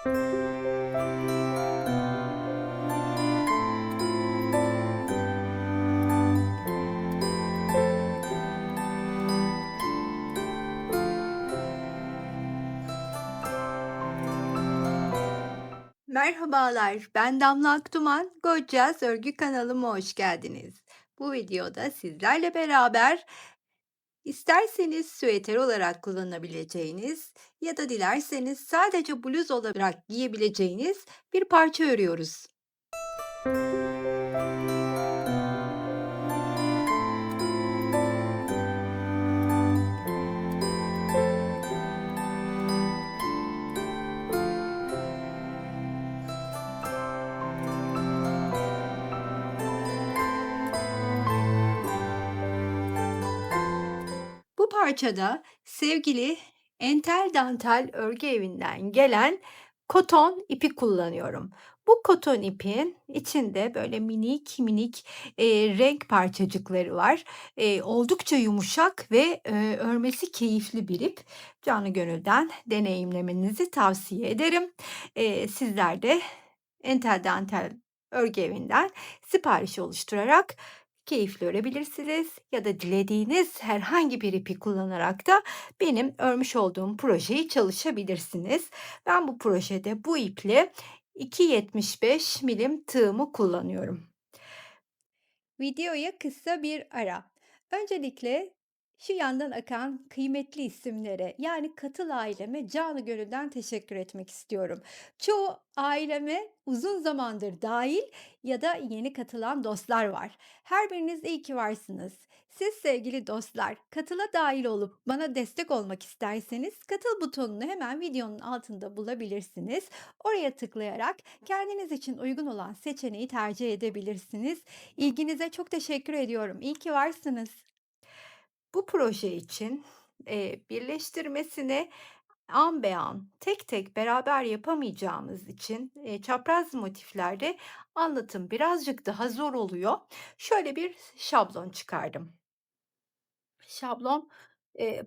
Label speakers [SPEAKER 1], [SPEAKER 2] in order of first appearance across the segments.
[SPEAKER 1] Merhabalar, ben Damla Aktuman. Gorgeous Örgü kanalıma hoş geldiniz. Bu videoda sizlerle beraber isterseniz süeter olarak kullanabileceğiniz ya da dilerseniz sadece bluz olarak giyebileceğiniz bir parça örüyoruz. Bu parçada sevgili Entel Dantel Örgü Evi'nden gelen koton ipi kullanıyorum. Bu koton ipin içinde böyle minik minik, renk parçacıkları var. Oldukça yumuşak ve, örmesi keyifli bir ip. Canı gönülden deneyimlemenizi tavsiye ederim. Sizler de Entel Dantel Örgü Evi'nden sipariş oluşturarak keyifle örebilirsiniz ya da dilediğiniz herhangi bir ipi kullanarak da benim örmüş olduğum projeyi çalışabilirsiniz. Ben bu projede bu iple 2,75 milim tığımı kullanıyorum. Videoya kısa bir ara. Öncelikle şu yandan akan kıymetli isimlere yani katıl aileme canı gönülden teşekkür etmek istiyorum. Çoğu aileme uzun zamandır dahil ya da yeni katılan dostlar var. Her biriniz iyi ki varsınız. Siz sevgili dostlar katıla dahil olup bana destek olmak isterseniz katıl butonunu hemen videonun altında bulabilirsiniz. Oraya tıklayarak kendiniz için uygun olan seçeneği tercih edebilirsiniz. İlginize çok teşekkür ediyorum. İyi ki varsınız. Bu proje için, birleştirmesini an be an, tek tek beraber yapamayacağımız için, çapraz motiflerde anlatım birazcık daha zor oluyor. Şöyle bir şablon çıkardım. Şablon,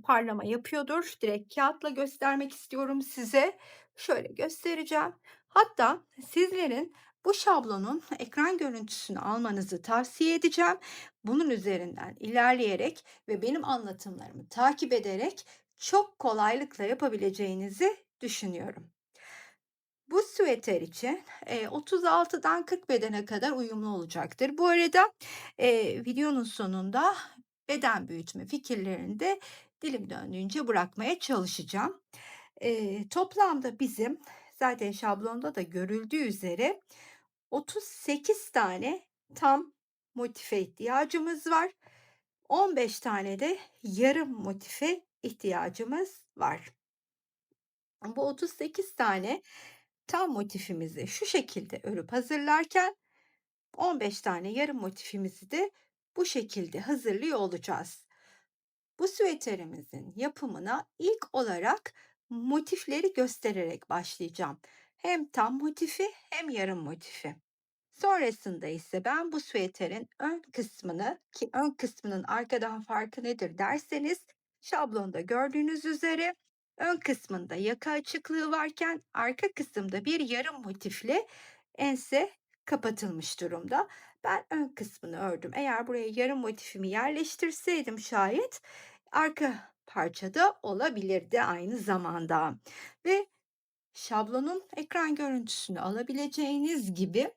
[SPEAKER 1] parlama yapıyordur. Direkt kağıtla göstermek istiyorum size. Şöyle göstereceğim. Hatta sizlerin bu şablonun ekran görüntüsünü almanızı tavsiye edeceğim. Bunun üzerinden ilerleyerek ve benim anlatımlarımı takip ederek çok kolaylıkla yapabileceğinizi düşünüyorum. Bu süveter için, 36'dan 40 bedene kadar uyumlu olacaktır. Bu arada, videonun sonunda beden büyütme fikirlerini de dilim döndüğünce bırakmaya çalışacağım. Toplamda bizim zaten şablonda da görüldüğü üzere 38 tane tam motife ihtiyacımız var. 15 tane de yarım motife ihtiyacımız var. Bu 38 tane tam motifimizi şu şekilde örüp hazırlarken 15 tane yarım motifimizi de bu şekilde hazırlıyor olacağız. Bu süveterimizin yapımına ilk olarak motifleri göstererek başlayacağım. Hem tam motifi hem yarım motifi. Sonrasında ise ben bu süveterin ön kısmını ki ön kısmının arkadan farkı nedir derseniz şablonda gördüğünüz üzere ön kısmında yaka açıklığı varken arka kısımda bir yarım motifli ense kapatılmış durumda. Ben ön kısmını ördüm. Eğer buraya yarım motifimi yerleştirseydim şayet arka parçada olabilirdi aynı zamanda. Ve şablonun ekran görüntüsünü alabileceğiniz gibi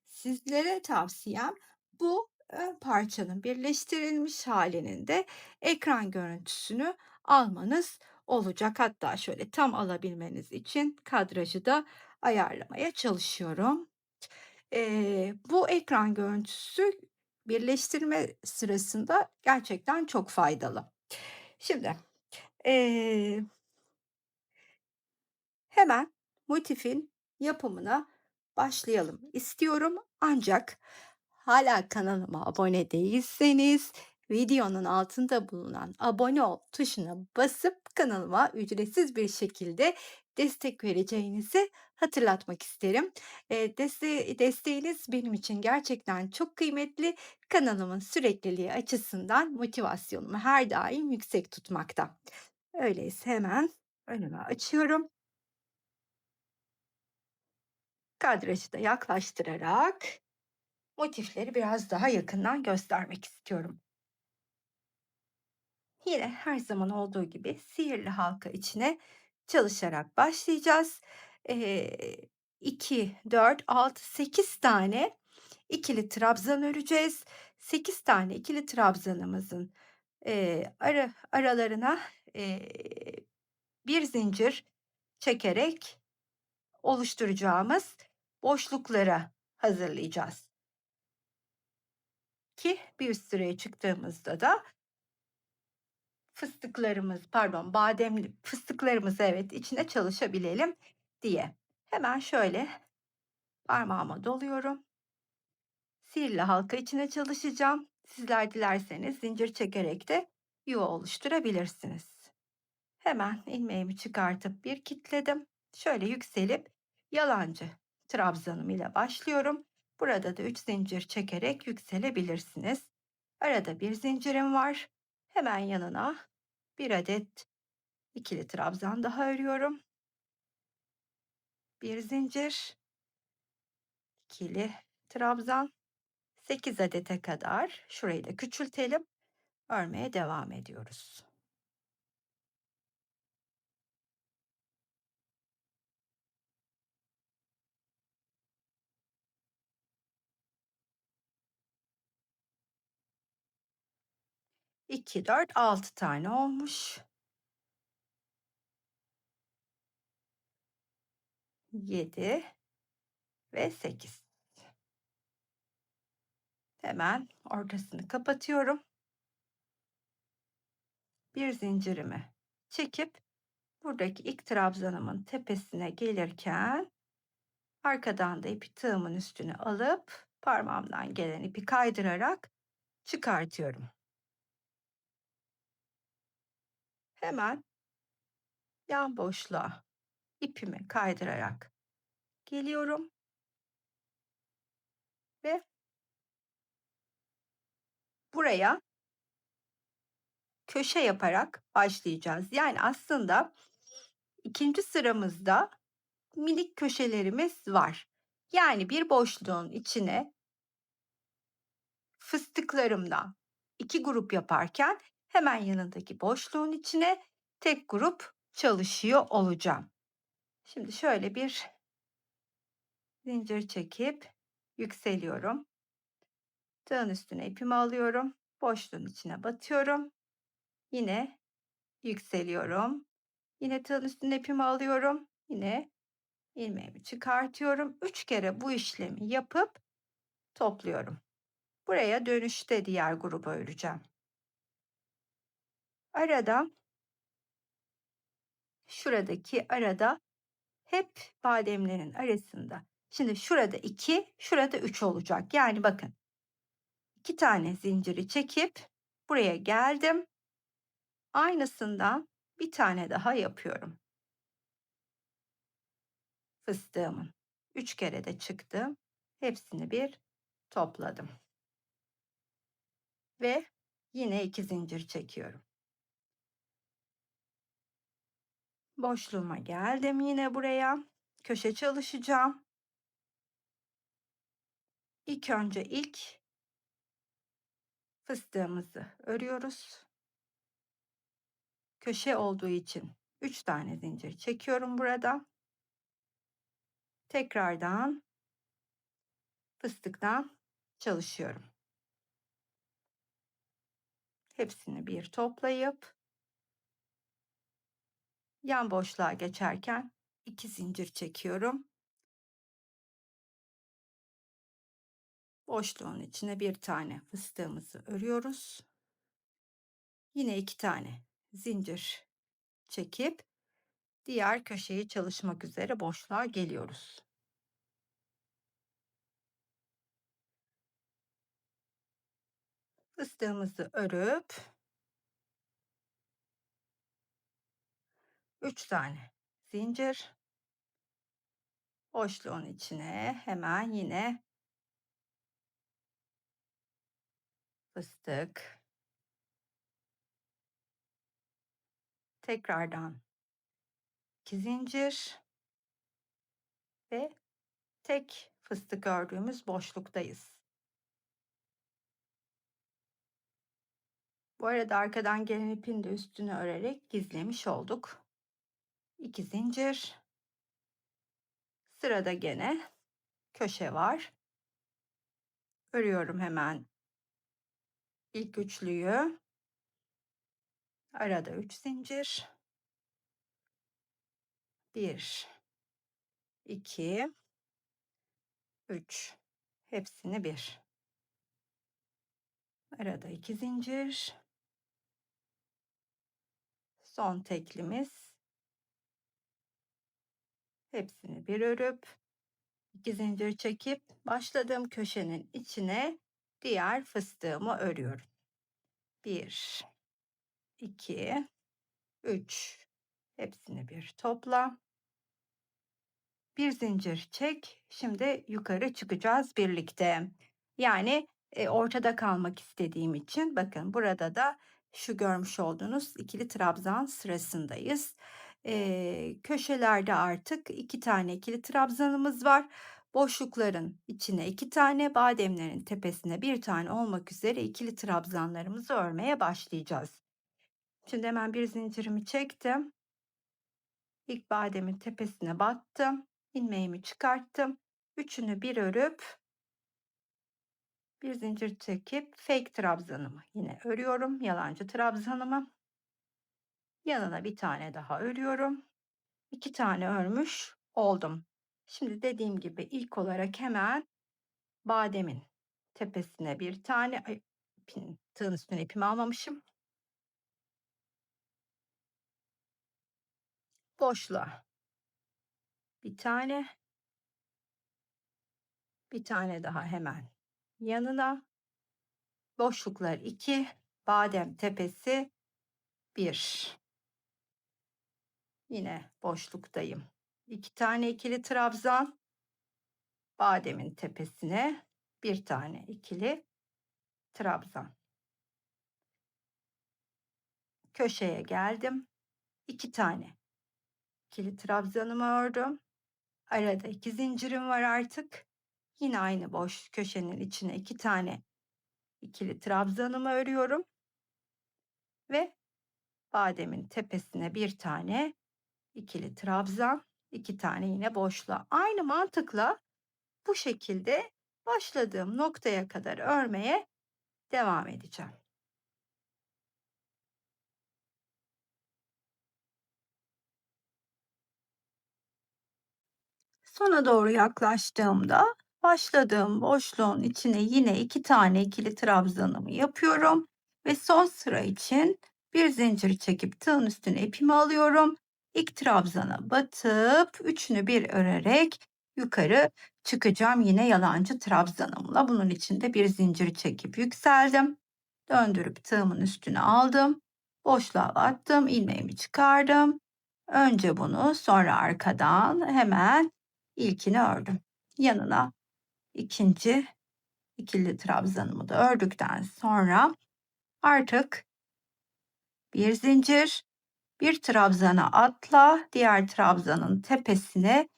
[SPEAKER 1] sizlere tavsiyem bu ön parçanın birleştirilmiş halinin de ekran görüntüsünü almanız olacak. Hatta şöyle tam alabilmeniz için kadrajı da ayarlamaya çalışıyorum. Bu ekran görüntüsü birleştirme sırasında gerçekten çok faydalı. Şimdi, eee hemen motifin yapımına başlayalım istiyorum. Ancak hala kanalıma abone değilseniz videonun altında bulunan abone ol tuşuna basıp kanalıma ücretsiz bir şekilde destek vereceğinizi hatırlatmak isterim. Desteğiniz benim için gerçekten çok kıymetli. Kanalımın sürekliliği açısından motivasyonumu her daim yüksek tutmakta. Öyleyse hemen önüme açıyorum. Kadrajı da yaklaştırarak motifleri biraz daha yakından göstermek istiyorum. Yine her zaman olduğu gibi sihirli halka içine çalışarak başlayacağız. Eee 2, 4, 6, 8 tane ikili trabzan öreceğiz. 8 tane ikili trabzanımızın, aralarına, eee, bir zincir çekerek oluşturacağımız boşlukları hazırlayacağız ki bir üst sıraya çıktığımızda da bademli fıstıklarımızı, evet, içine çalışabilelim diye. Hemen şöyle parmağıma doluyorum. Sihirli halka içine çalışacağım. Sizler dilerseniz zincir çekerek de yuva oluşturabilirsiniz. Hemen ilmeğimi çıkartıp bir kilitledim. Şöyle yükselip yalancı trabzanım ile başlıyorum. Burada da 3 zincir çekerek yükselebilirsiniz. Arada bir zincirim var. Hemen yanına bir adet ikili trabzan daha örüyorum. Bir zincir, ikili trabzan, 8 adete kadar şurayı da küçültelim. Örmeye devam ediyoruz. 2, 4, 6 tane olmuş. 7 ve 8. Hemen ortasını kapatıyorum. Bir zincirimi çekip buradaki ilk trabzanımın tepesine gelirken arkadan da ipi tığımın üstüne alıp parmağımdan gelen ipi kaydırarak çıkartıyorum. Hemen yan boşluğa ipimi kaydırarak geliyorum ve buraya köşe yaparak başlayacağız. Yani aslında ikinci sıramızda minik köşelerimiz var. Yani bir boşluğun içine fıstıklarımdan 2 grup yaparken hemen yanındaki boşluğun içine tek grup çalışıyor olacağım. Şimdi şöyle bir zincir çekip yükseliyorum. Tığın üstüne ipimi alıyorum. Boşluğun içine batıyorum. Yine yükseliyorum. Yine tığın üstüne ipimi alıyorum. Yine ilmeğimi çıkartıyorum. 3 kere bu işlemi yapıp topluyorum. Buraya dönüşte diğer grubu öreceğim. Arada, şuradaki arada hep bademlerin arasında. Şimdi şurada 2, şurada 3 olacak. Yani bakın 2 tane zinciri çekip buraya geldim. Aynısından bir tane daha yapıyorum. Fıstığımın 3 kere de çıktım. Hepsini bir topladım. Ve yine 2 zincir çekiyorum. Boşluğuma geldim yine buraya. Köşe çalışacağım. İlk önce fıstığımızı örüyoruz. Köşe olduğu için 3 tane zincir çekiyorum burada. Tekrardan fıstıktan çalışıyorum. Hepsini bir toplayıp yan boşluğa geçerken 2 zincir çekiyorum. Boşluğun içine bir tane fıstığımızı örüyoruz. Yine 2 tane zincir çekip diğer köşeyi çalışmak üzere boşluğa geliyoruz. Fıstığımızı örüp 3 tane zincir, boşluğun içine hemen yine fıstık, tekrardan 2 zincir ve tek fıstık ördüğümüz boşluktayız. Bu arada arkadan gelen ipin de üstünü örerek gizlemiş olduk. 2 zincir. Sırada gene köşe var. Örüyorum hemen ilk üçlüyü. Arada 3 zincir. 1, 2, 3. Hepsini bir. Arada 2 zincir. Son teklimiz. Hepsini bir örüp 2 zincir çekip başladığım köşenin içine diğer fıstığımı örüyorum. 1, 2, 3. Hepsini bir topla. Bir zincir çek. Şimdi yukarı çıkacağız birlikte. Yani ortada kalmak istediğim için bakın burada da şu görmüş olduğunuz ikili trabzan sırasındayız. Köşelerde artık 2 tane ikili trabzanımız var. Boşlukların içine 2 tane, bademlerin tepesine 1 tane olmak üzere ikili trabzanlarımızı örmeye başlayacağız. Şimdi hemen bir zincirimi çektim. İlk bademin tepesine battım. İlmeğimi çıkarttım. Üçünü bir örüp bir zincir çekip fake trabzanımı yine örüyorum. Yalancı trabzanımı. Yanına bir tane daha örüyorum. 2 tane örmüş oldum. Şimdi dediğim gibi ilk olarak hemen bademin tepesine bir tane tığın üstüne ipimi almamışım. Boşluğa bir tane daha hemen yanına. Boşluklar 2, badem tepesi 1. Yine boşluktayım. 2 tane ikili trabzan, bademin tepesine bir tane ikili trabzan. Köşeye geldim. 2 tane ikili trabzanımı ördüm. Arada 2 zincirim var artık. Yine aynı boş köşenin içine 2 tane ikili trabzanımı örüyorum ve bademin tepesine bir tane ikili trabzan, 2 tane yine boşluğa. Aynı mantıkla bu şekilde başladığım noktaya kadar örmeye devam edeceğim. Sona doğru yaklaştığımda başladığım boşluğun içine yine 2 tane ikili trabzanımı yapıyorum ve son sıra için bir zincir çekip tığın üstüne ipimi alıyorum. İlk trabzana batıp üçünü bir örerek yukarı çıkacağım yine yalancı trabzanımla. Bunun için de bir zincir çekip yükseldim. Döndürüp tığımın üstüne aldım. Boşluğa battım, ilmeğimi çıkardım. Önce bunu, sonra arkadan hemen ilkini ördüm. Yanına ikinci ikili trabzanımı da ördükten sonra artık bir zincir, bir trabzana atla, diğer trabzanın tepesine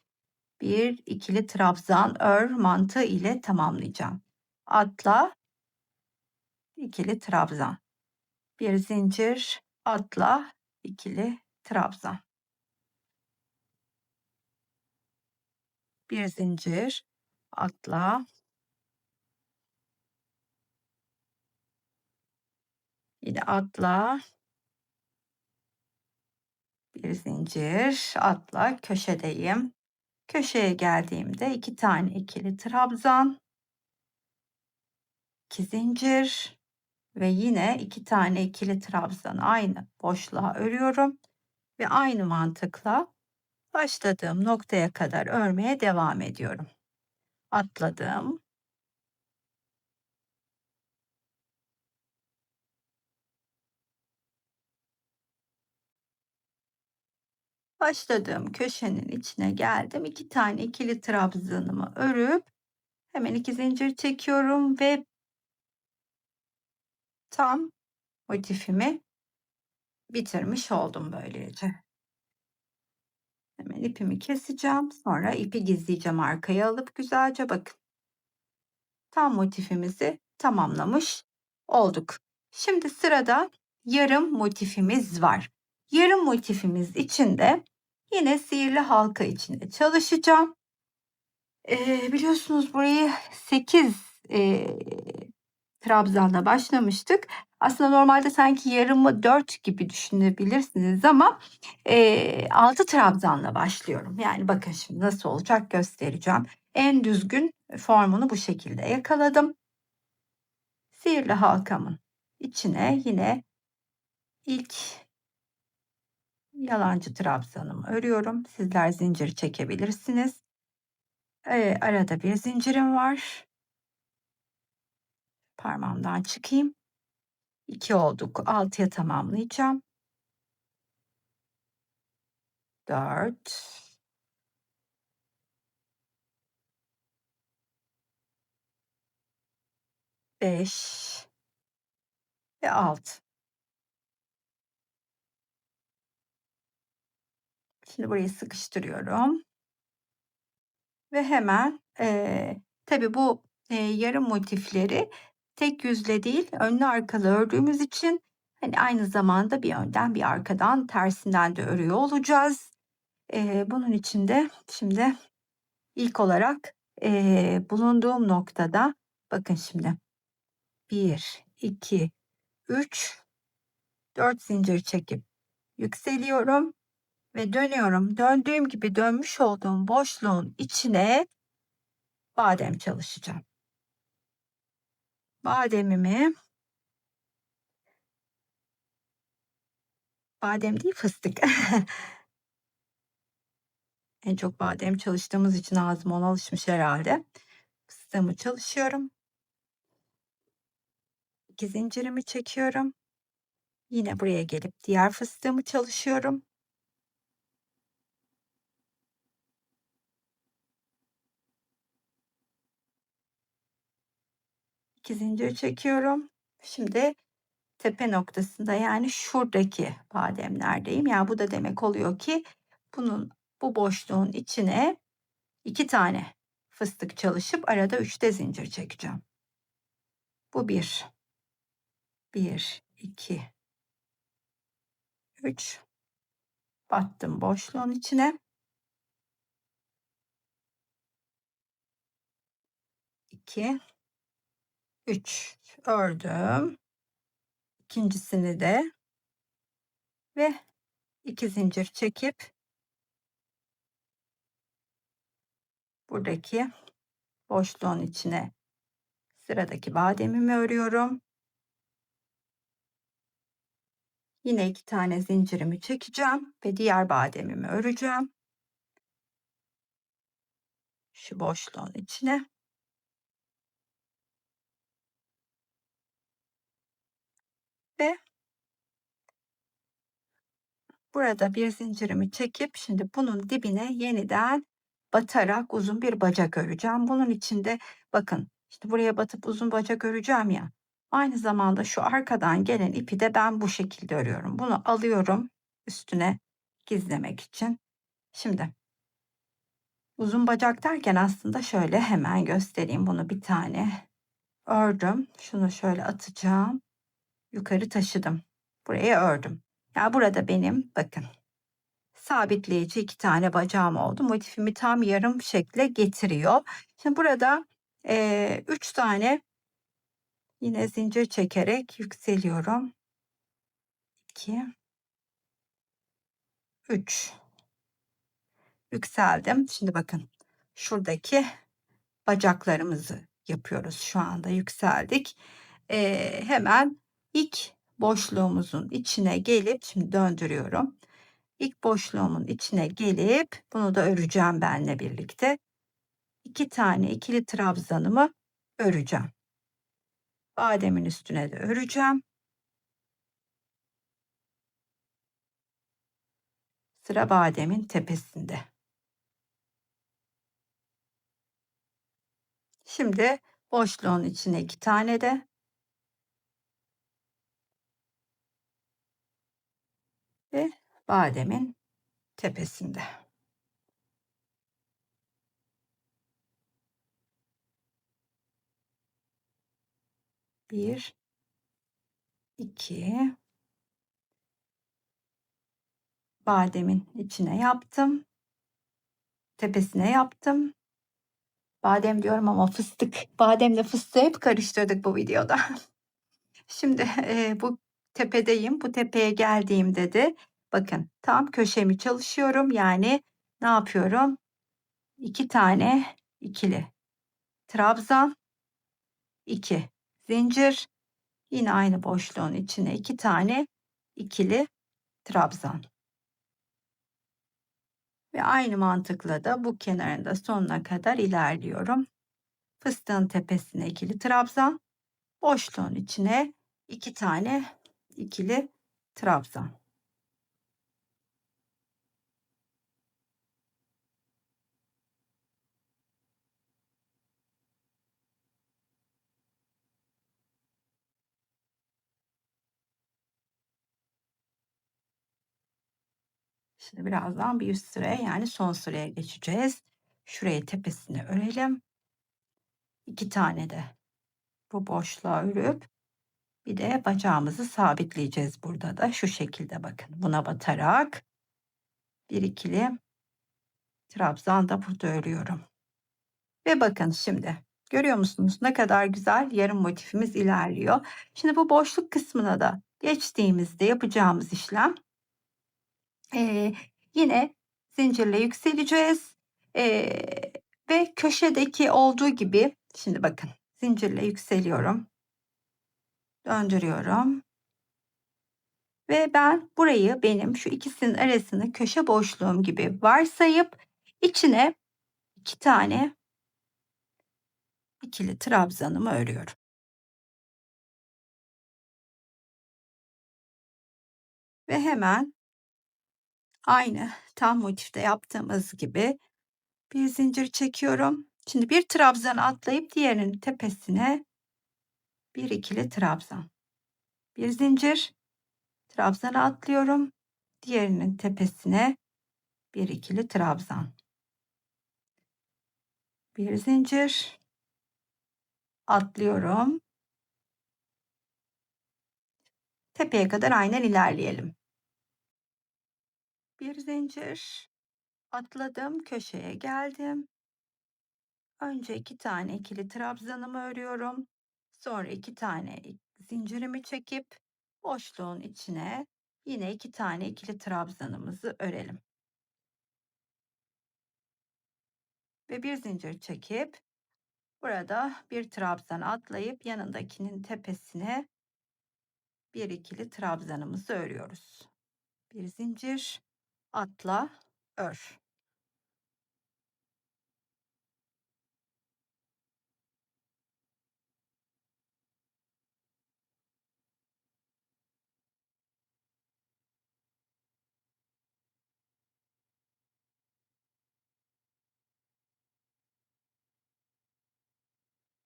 [SPEAKER 1] bir ikili trabzan ör mantığı ile tamamlayacağım. Atla, ikili trabzan. Bir zincir, atla, ikili trabzan. Bir zincir, atla, yine atla, bir zincir, atla, köşedeyim. Köşeye geldiğimde 2 tane ikili trabzan, 2 zincir ve yine 2 tane ikili trabzan aynı boşluğa örüyorum ve aynı mantıkla başladığım noktaya kadar örmeye devam ediyorum. Atladım. Başladığım köşenin içine geldim. 2 tane ikili trabzanımı örüp hemen 2 zincir çekiyorum ve tam motifimi bitirmiş oldum böylece. Hemen ipimi keseceğim. Sonra ipi gizleyeceğim arkaya alıp güzelce bakın. Tam motifimizi tamamlamış olduk. Şimdi sırada yarım motifimiz var. Yarım motifimiz için de yine sihirli halka içinde çalışacağım. Biliyorsunuz burayı 8 trabzanla başlamıştık. Aslında normalde sanki yarımı 4 gibi düşünebilirsiniz ama 6 trabzanla başlıyorum. Yani bakın şimdi nasıl olacak göstereceğim. En düzgün formunu bu şekilde yakaladım. Sihirli halkamın içine yine ilk yalancı trabzanımı örüyorum. Sizler zincir çekebilirsiniz. Arada bir zincirim var. Parmağımdan çıkayım. 2 olduk. 6'ya tamamlayacağım. 4, 5 ve 6. Şimdi burayı sıkıştırıyorum ve hemen, tabii bu, yarım motifleri tek yüzle değil, önlü arkalı ördüğümüz için, hani, aynı zamanda bir önden bir arkadan tersinden de örüyor olacağız. Bunun için de şimdi ilk olarak, bulunduğum noktada bakın şimdi 1, 2, 3, 4 zincir çekip yükseliyorum ve dönüyorum. Döndüğüm gibi dönmüş olduğum boşluğun içine badem çalışacağım. Bademimi, badem değil fıstık. En çok badem çalıştığımız için ağzım ona alışmış herhalde. Fıstığımı çalışıyorum. 2 zincirimi çekiyorum. Yine buraya gelip diğer fıstığımı çalışıyorum. 2 zincir çekiyorum. Şimdi tepe noktasında yani şuradaki bademlerdeyim. Yani bu da demek oluyor ki bu boşluğun içine 2 tane fıstık çalışıp arada 3 de zincir çekeceğim. Bu bir, 1, 2, 3. Battım boşluğun içine. 2, 3 ördüm. İkincisini de ve 2 zincir çekip buradaki boşluğun içine sıradaki bademimi örüyorum. Yine 2 tane zincirimi çekeceğim ve diğer bademimi öreceğim. Şu boşluğun içine ve burada bir zincirimi çekip şimdi bunun dibine yeniden batarak uzun bir bacak öreceğim. Bunun için de bakın işte buraya batıp uzun bacak öreceğim ya. Aynı zamanda şu arkadan gelen ipi de ben bu şekilde örüyorum. Bunu alıyorum üstüne gizlemek için. Şimdi uzun bacak derken aslında şöyle hemen göstereyim. Bunu bir tane ördüm. Şunu şöyle atacağım. Yukarı taşıdım. Buraya ördüm. Ya burada benim bakın sabitleyici 2 tane bacağım oldu. Motifimi tam yarım şekle getiriyor. Şimdi burada, 3 tane yine zincir çekerek yükseliyorum. 2, 3 yükseldim. Şimdi bakın şuradaki bacaklarımızı yapıyoruz. Şu anda yükseldik. Hemen ilk boşluğumuzun içine gelip şimdi döndürüyorum. İlk boşluğumun içine gelip bunu da öreceğim benle birlikte. 2 tane ikili trabzanımı öreceğim. Bademin üstüne de öreceğim. Sıra bademin tepesinde. Şimdi boşluğun içine 2 tane de ve bademin tepesinde. 1, 2, bademin içine yaptım. Tepesine yaptım. Badem diyorum ama fıstık. Bademle fıstığı hep karıştırdık bu videoda. Şimdi, bu tepedeyim. Bu tepeye geldiğimde de bakın tam köşemi çalışıyorum. Yani ne yapıyorum? 2 tane ikili trabzan, 2 zincir, yine aynı boşluğun içine 2 tane ikili trabzan ve aynı mantıkla da bu kenarında sonuna kadar ilerliyorum. Fıstığın tepesine ikili trabzan, boşluğun içine 2 tane ikili trabzan. Şimdi birazdan bir üst sıraya yani son sıraya geçeceğiz. Şurayı tepesine örelim. 2 tane de bu boşluğa örüp bir de bacağımızı sabitleyeceğiz burada da şu şekilde bakın. Buna batarak bir ikili trabzan da burada örüyorum. Ve bakın şimdi görüyor musunuz ne kadar güzel yarım motifimiz ilerliyor. Şimdi bu boşluk kısmına da geçtiğimizde yapacağımız işlem Eee, yine zincirle yükseleceğiz, eee, ve köşedeki olduğu gibi şimdi bakın zincirle yükseliyorum, döndürüyorum ve ben burayı benim şu ikisinin arasını köşe boşluğum gibi varsayıp içine 2 tane ikili trabzanımı örüyorum. Ve hemen aynı tam motifte yaptığımız gibi bir zincir çekiyorum. Şimdi bir trabzan atlayıp diğerinin tepesine bir ikili trabzan. Bir zincir, trabzana atlıyorum. Diğerinin tepesine bir ikili trabzan. Bir zincir, atlıyorum. Tepeye kadar aynen ilerleyelim. Bir zincir, atladım, köşeye geldim. Önce 2 tane ikili trabzanımı örüyorum. Sonra 2 tane zincirimi çekip boşluğun içine yine 2 tane ikili trabzanımızı örelim. Ve bir zincir çekip burada bir trabzan atlayıp yanındakinin tepesine bir ikili trabzanımızı örüyoruz. Bir zincir, atla, ör.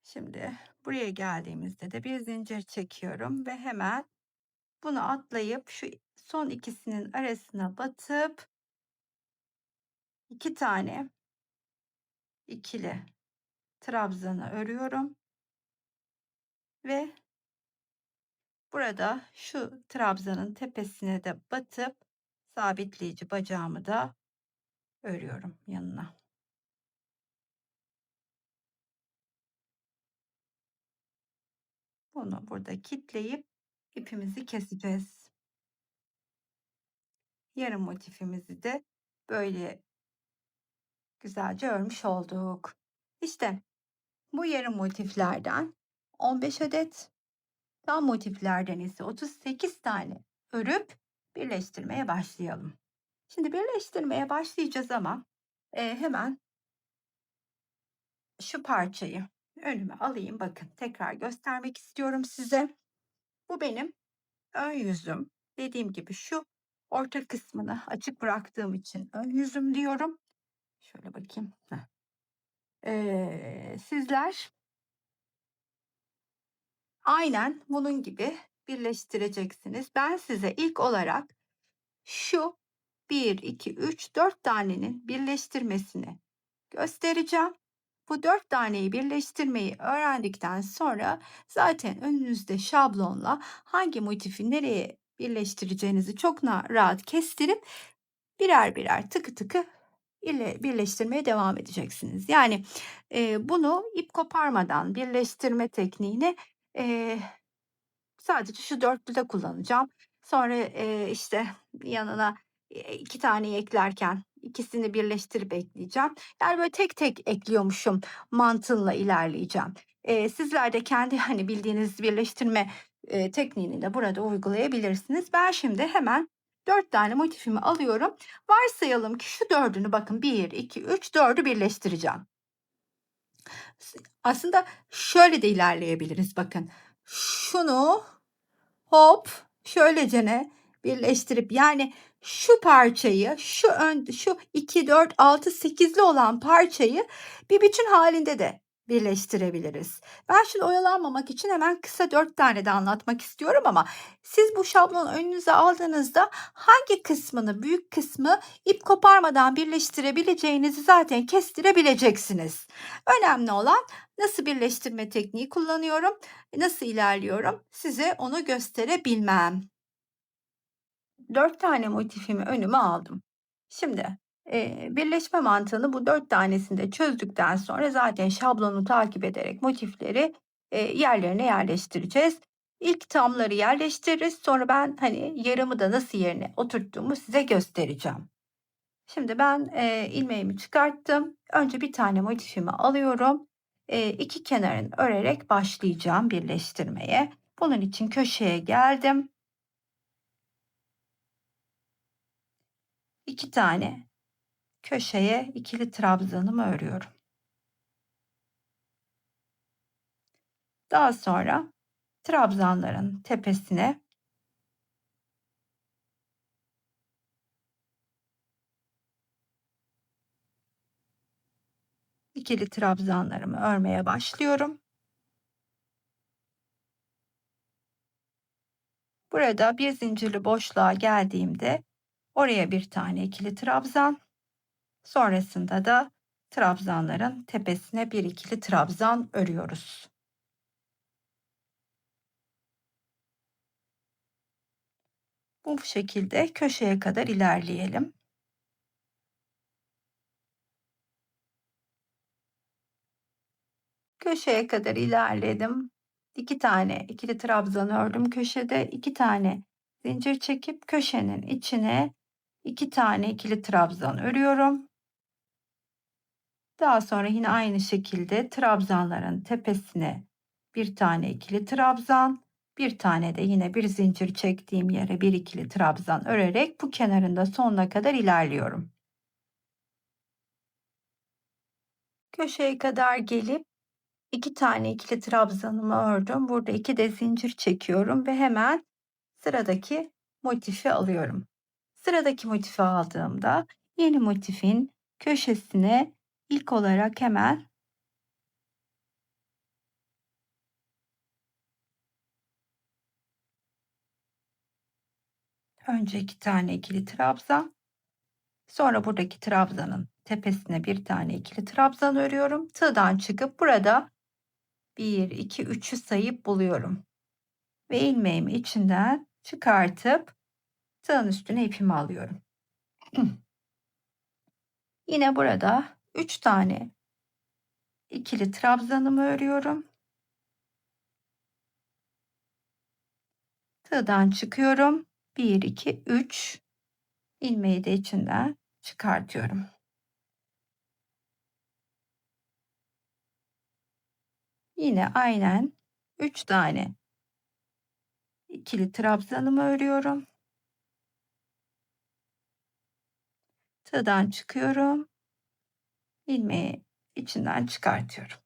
[SPEAKER 1] Şimdi buraya geldiğimizde de bir zincir çekiyorum ve hemen bunu atlayıp şu son ikisinin arasına batıp 2 tane ikili trabzanı örüyorum ve burada şu trabzanın tepesine de batıp sabitleyici bacağımı da örüyorum yanına. Bunu burada kitleyip ipimizi keseceğiz. Yarım motifimizi de böyle güzelce örmüş olduk. İşte bu yarım motiflerden 15 adet, tam motiflerden ise 38 tane örüp birleştirmeye başlayalım. Şimdi birleştirmeye başlayacağız ama hemen şu parçayı önüme alayım. Bakın tekrar göstermek istiyorum size. Bu benim ön yüzüm. Dediğim gibi şu orta kısmını açık bıraktığım için ön yüzüm diyorum. Şöyle bakayım. Heh. Sizler aynen bunun gibi birleştireceksiniz. Ben size ilk olarak şu bir 2 3 4 tanenin birleştirmesini göstereceğim. Bu 4 taneyi birleştirmeyi öğrendikten sonra zaten önünüzde şablonla hangi motifi nereye birleştireceğinizi çok rahat kestirip birer birer tıkı tıkı ile birleştirmeye devam edeceksiniz. Yani, bunu ip koparmadan birleştirme tekniğini, eee, sadece şu dörtlüde kullanacağım. Sonra, işte, yanına, 2 taneyi eklerken ikisini birleştirip ekleyeceğim. Yani, böyle tek tek ekliyormuşum mantığıyla ilerleyeceğim. Sizler de kendi, hani, bildiğiniz birleştirme, tekniğini de burada uygulayabilirsiniz. Ben şimdi hemen 4 tane motifimi alıyorum. Varsayalım ki şu dördünü bakın bir, iki, üç, dördü birleştireceğim. Aslında şöyle de ilerleyebiliriz bakın. Şunu hop, şöylecene birleştirip, yani, şu parçayı, şu 2, 4, 6, 8'li olan parçayı bir bütün halinde de birleştirebiliriz. Ben şimdi oyalanmamak için hemen kısa 4 tane de anlatmak istiyorum ama siz bu şablonu önünüze aldığınızda hangi kısmını, büyük kısmı ip koparmadan birleştirebileceğinizi zaten kestirebileceksiniz. Önemli olan nasıl birleştirme tekniği kullanıyorum, nasıl ilerliyorum? Size onu gösterebilmem. 4 tane motifimi önüme aldım. Şimdi, birleşme mantığını bu 4 tanesini de çözdükten sonra zaten şablonu takip ederek motifleri, yerlerine yerleştireceğiz. İlk tamları yerleştiririz. Sonra ben, hani, yarımı da nasıl yerine oturttuğumu size göstereceğim. Şimdi ben, ilmeğimi çıkarttım. Önce bir tane motifimi alıyorum. 2 kenarını örerek başlayacağım birleştirmeye. Bunun için köşeye geldim. 2 tane köşeye ikili trabzanımı örüyorum. Daha sonra trabzanların tepesine ikili trabzanlarımı örmeye başlıyorum. Burada bir zincirli boşluğa geldiğimde oraya bir tane ikili trabzan, sonrasında da trabzanların tepesine bir ikili trabzan örüyoruz. Bu şekilde köşeye kadar ilerleyelim. Köşeye kadar ilerledim. 2 tane ikili trabzan ördüm köşede. 2 tane zincir çekip köşenin içine 2 tane ikili trabzan örüyorum. Daha sonra yine aynı şekilde trabzanların tepesine bir tane ikili trabzan, bir tane de yine bir zincir çektiğim yere bir ikili trabzan örerek bu kenarında sonuna kadar ilerliyorum. Köşeye kadar gelip 2 tane ikili trabzanımı ördüm. Burada 2 de zincir çekiyorum ve hemen sıradaki motifi alıyorum. Sıradaki motifi aldığımda yeni motifin köşesine ilk olarak hemen önce 2 tane ikili trabzan, sonra buradaki trabzanın tepesine bir tane ikili trabzan örüyorum. Tığdan çıkıp burada 1, 2, 3'ü sayıp buluyorum ve ilmeğimi içinden çıkartıp tığın üstüne ipimi alıyorum. Yine burada 3 tane ikili trabzanımı örüyorum. Tığdan çıkıyorum. 1, 2, 3 ilmeği de içinden çıkartıyorum. Yine aynen 3 tane ikili trabzanımı örüyorum. Tığdan çıkıyorum. İlmeği içinden çıkartıyorum.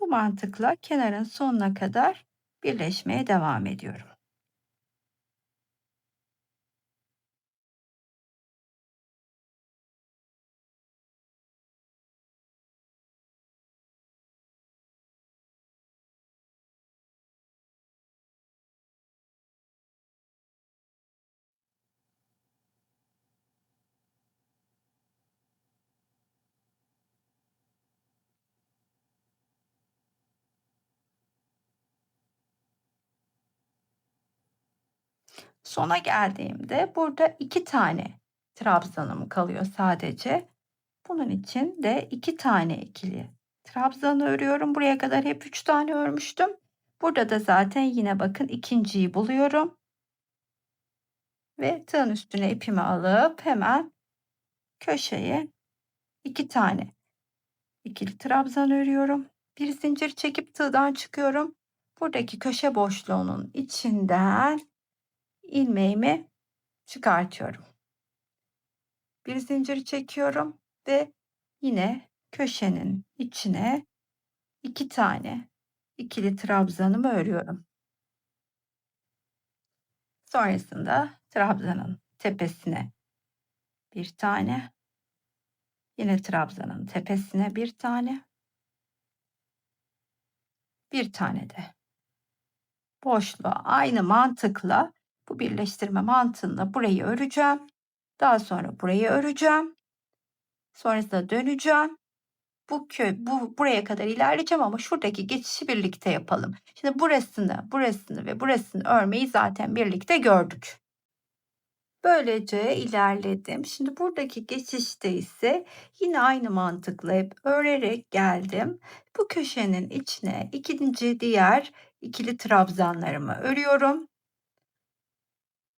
[SPEAKER 1] Bu mantıkla kenarın sonuna kadar birleşmeye devam ediyorum.
[SPEAKER 2] Sona geldiğimde burada 2 tane trabzanım kalıyor sadece. Bunun için de 2 tane ikili trabzan örüyorum. Buraya kadar hep 3 tane örmüştüm. Burada da zaten yine bakın ikinciyi buluyorum ve tığın üstüne ipimi alıp hemen köşeye 2 tane ikili trabzan örüyorum. Bir zincir çekip tığdan çıkıyorum. Buradaki köşe boşluğunun içinden ilmeğimi çıkartıyorum. Bir zincir çekiyorum ve yine köşenin içine 2 tane ikili trabzanımı örüyorum. Sonrasında trabzanın tepesine bir tane, yine trabzanın tepesine bir tane, bir tane de boşluğa aynı mantıkla, bu birleştirme mantığında burayı öreceğim. Daha sonra burayı öreceğim. Sonrasında döneceğim. Buraya kadar ilerleyeceğim ama şuradaki geçişi birlikte yapalım. Şimdi burasını ve burasını örmeyi zaten birlikte gördük. Böylece ilerledim. Şimdi buradaki geçişte ise yine aynı mantıkla hep örerek geldim. Bu köşenin içine diğer ikili trabzanlarımı örüyorum.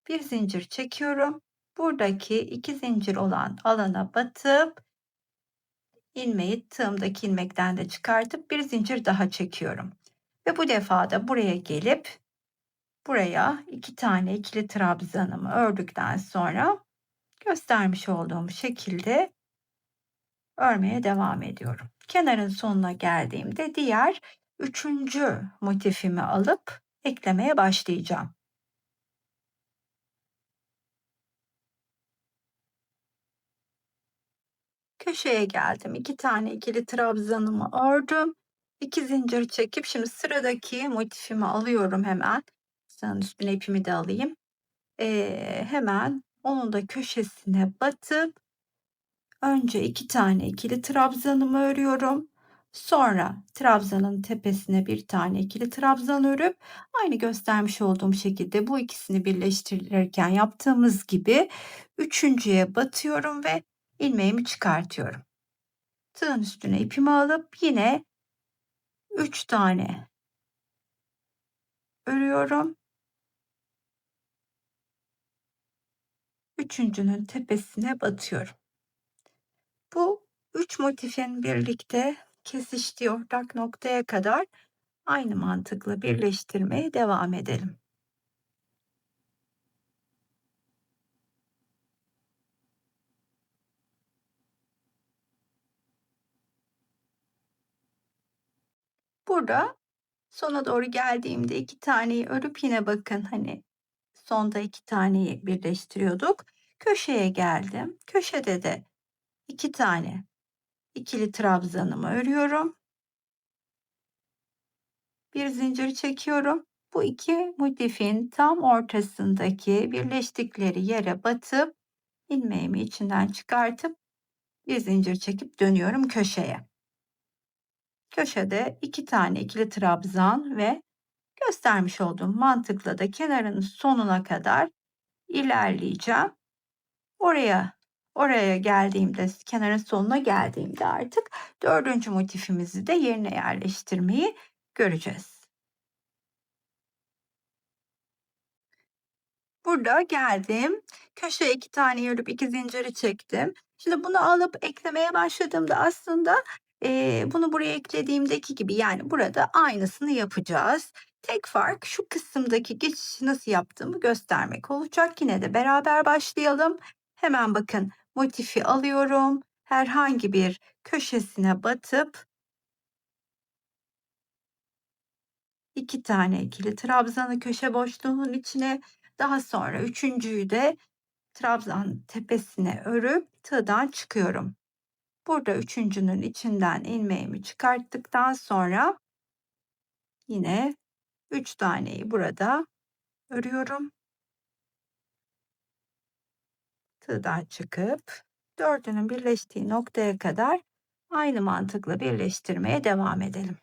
[SPEAKER 2] Bir zincir çekiyorum. Buradaki 2 zincir olan alana batıp ilmeği tığımdaki ilmekten de çıkartıp bir zincir daha çekiyorum. Ve bu defa da buraya gelip buraya 2 tane ikili trabzanımı ördükten sonra göstermiş olduğum şekilde örmeye devam ediyorum. Kenarın sonuna geldiğimde diğer üçüncü motifimi alıp eklemeye başlayacağım. Köşeye geldim. 2 tane ikili trabzanımı ördüm. 2 zincir çekip şimdi sıradaki motifimi alıyorum hemen. Sıranın üstüne ipimi de alayım. Hemen onun da köşesine batıp önce 2 tane ikili trabzanımı örüyorum. Sonra trabzanın tepesine bir tane ikili trabzan örüp aynı göstermiş olduğum şekilde bu ikisini birleştirirken yaptığımız gibi üçüncüye batıyorum ve ilmeğimi çıkartıyorum. Tığın üstüne ipimi alıp yine 3 tane örüyorum. Üçüncünün tepesine batıyorum. Bu 3 motifin birlikte kesiştiği ortak noktaya kadar aynı mantıkla birleştirmeye devam edelim. Burada sona doğru geldiğimde 2 taneyi örüp yine bakın hani sonda 2 taneyi birleştiriyorduk. Köşeye geldim. Köşede de 2 tane ikili trabzanımı örüyorum. Bir zincir çekiyorum. Bu iki motifin tam ortasındaki birleştikleri yere batıp ilmeğimi içinden çıkartıp bir zincir çekip dönüyorum köşeye. Köşede 2 tane ikili trabzan ve göstermiş olduğum mantıkla da kenarın sonuna kadar ilerleyeceğim. Oraya oraya geldiğimde, kenarın sonuna geldiğimde artık dördüncü motifimizi de yerine yerleştirmeyi göreceğiz. Burada geldim. Köşeye 2 tane örüp 2 zinciri çektim. Şimdi bunu alıp eklemeye başladığımda aslında, bunu buraya eklediğimdeki gibi, yani, burada aynısını yapacağız. Tek fark şu kısımdaki geçişi nasıl yaptığımı göstermek olacak. Yine de beraber başlayalım. Hemen bakın motifi alıyorum. Herhangi bir köşesine batıp 2 tane ikili trabzanı köşe boşluğunun içine, daha sonra üçüncüyü de trabzan tepesine örüp tığdan çıkıyorum. Burada üçüncünün içinden ilmeğimi çıkarttıktan sonra yine 3 taneyi burada örüyorum. Tığdan çıkıp dördünün birleştiği noktaya kadar aynı mantıkla birleştirmeye devam edelim.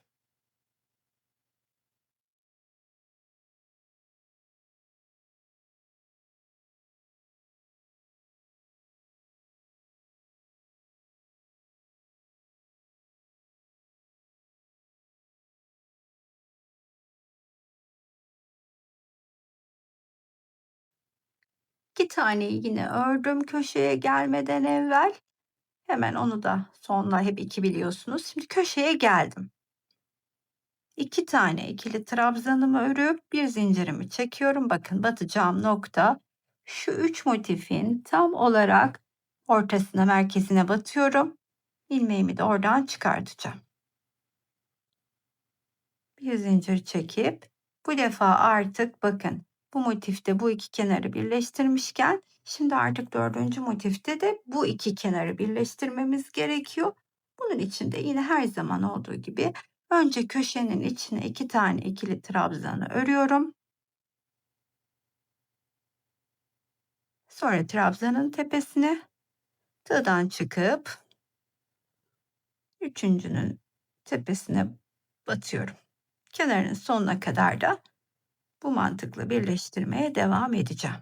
[SPEAKER 2] taneyi yine ördüm köşeye gelmeden evvel. Hemen onu da sonla hep 2 biliyorsunuz. Şimdi köşeye geldim. 2 tane ikili trabzanımı örüp bir zincirimi çekiyorum. Bakın batacağım nokta şu 3 motifin tam olarak ortasına, merkezine batıyorum. İlmeğimi de oradan çıkartacağım. Bir zincir çekip bu defa artık bakın bu motifte bu iki kenarı birleştirmişken şimdi artık dördüncü motifte de bu iki kenarı birleştirmemiz gerekiyor. Bunun için de yine her zaman olduğu gibi önce köşenin içine 2 tane ikili trabzanı örüyorum. Sonra trabzanın tepesine tığdan çıkıp üçüncünün tepesine batıyorum. Kenarın sonuna kadar da bu mantıkla birleştirmeye devam edeceğim.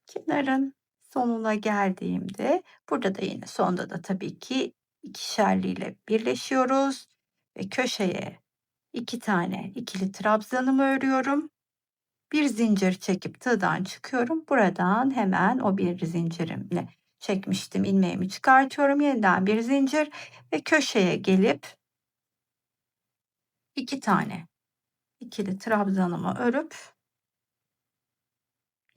[SPEAKER 2] Kenarın sonuna geldiğimde burada da yine sonda da tabii ki ikişerliyle birleşiyoruz ve köşeye 2 tane ikili trabzanımı örüyorum. Bir zincir çekip tığdan çıkıyorum. Buradan hemen o bir zincirimle çekmiştim ilmeğimi çıkartıyorum. Yeniden bir zincir ve köşeye gelip 2 tane ikili trabzanımı örüp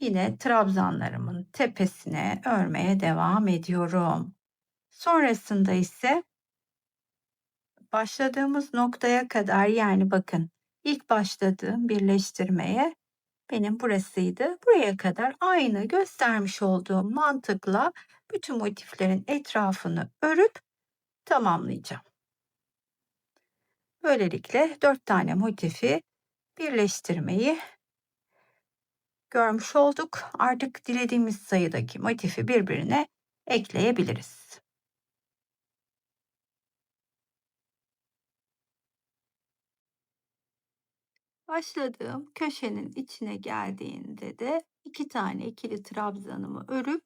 [SPEAKER 2] yine trabzanlarımın tepesine örmeye devam ediyorum. Sonrasında ise başladığımız noktaya kadar yani bakın ilk başladığım birleştirmeye benim burasıydı. Buraya kadar aynı göstermiş olduğum mantıkla bütün motiflerin etrafını örüp tamamlayacağım. Böylelikle 4 tane motifi birleştirmeyi görmüş olduk. Artık dilediğimiz sayıdaki motifi birbirine ekleyebiliriz. Başladığım köşenin içine geldiğinde de 2 tane ikili trabzanımı örüp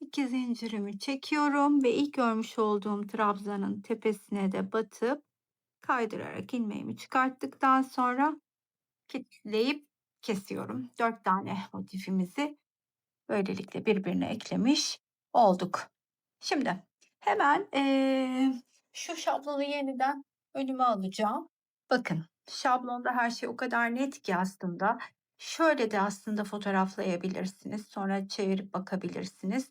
[SPEAKER 2] 2 zincirimi çekiyorum ve ilk örmüş olduğum trabzanın tepesine de batıp kaydırarak ilmeğimi çıkarttıktan sonra kilitleyip kesiyorum. 4 tane motifimizi böylelikle birbirine eklemiş olduk. Şimdi hemen şu şablonu yeniden önüme alacağım. Bakın şablonda her şey o kadar net ki aslında. Şöyle de aslında fotoğraflayabilirsiniz. Sonra çevirip bakabilirsiniz.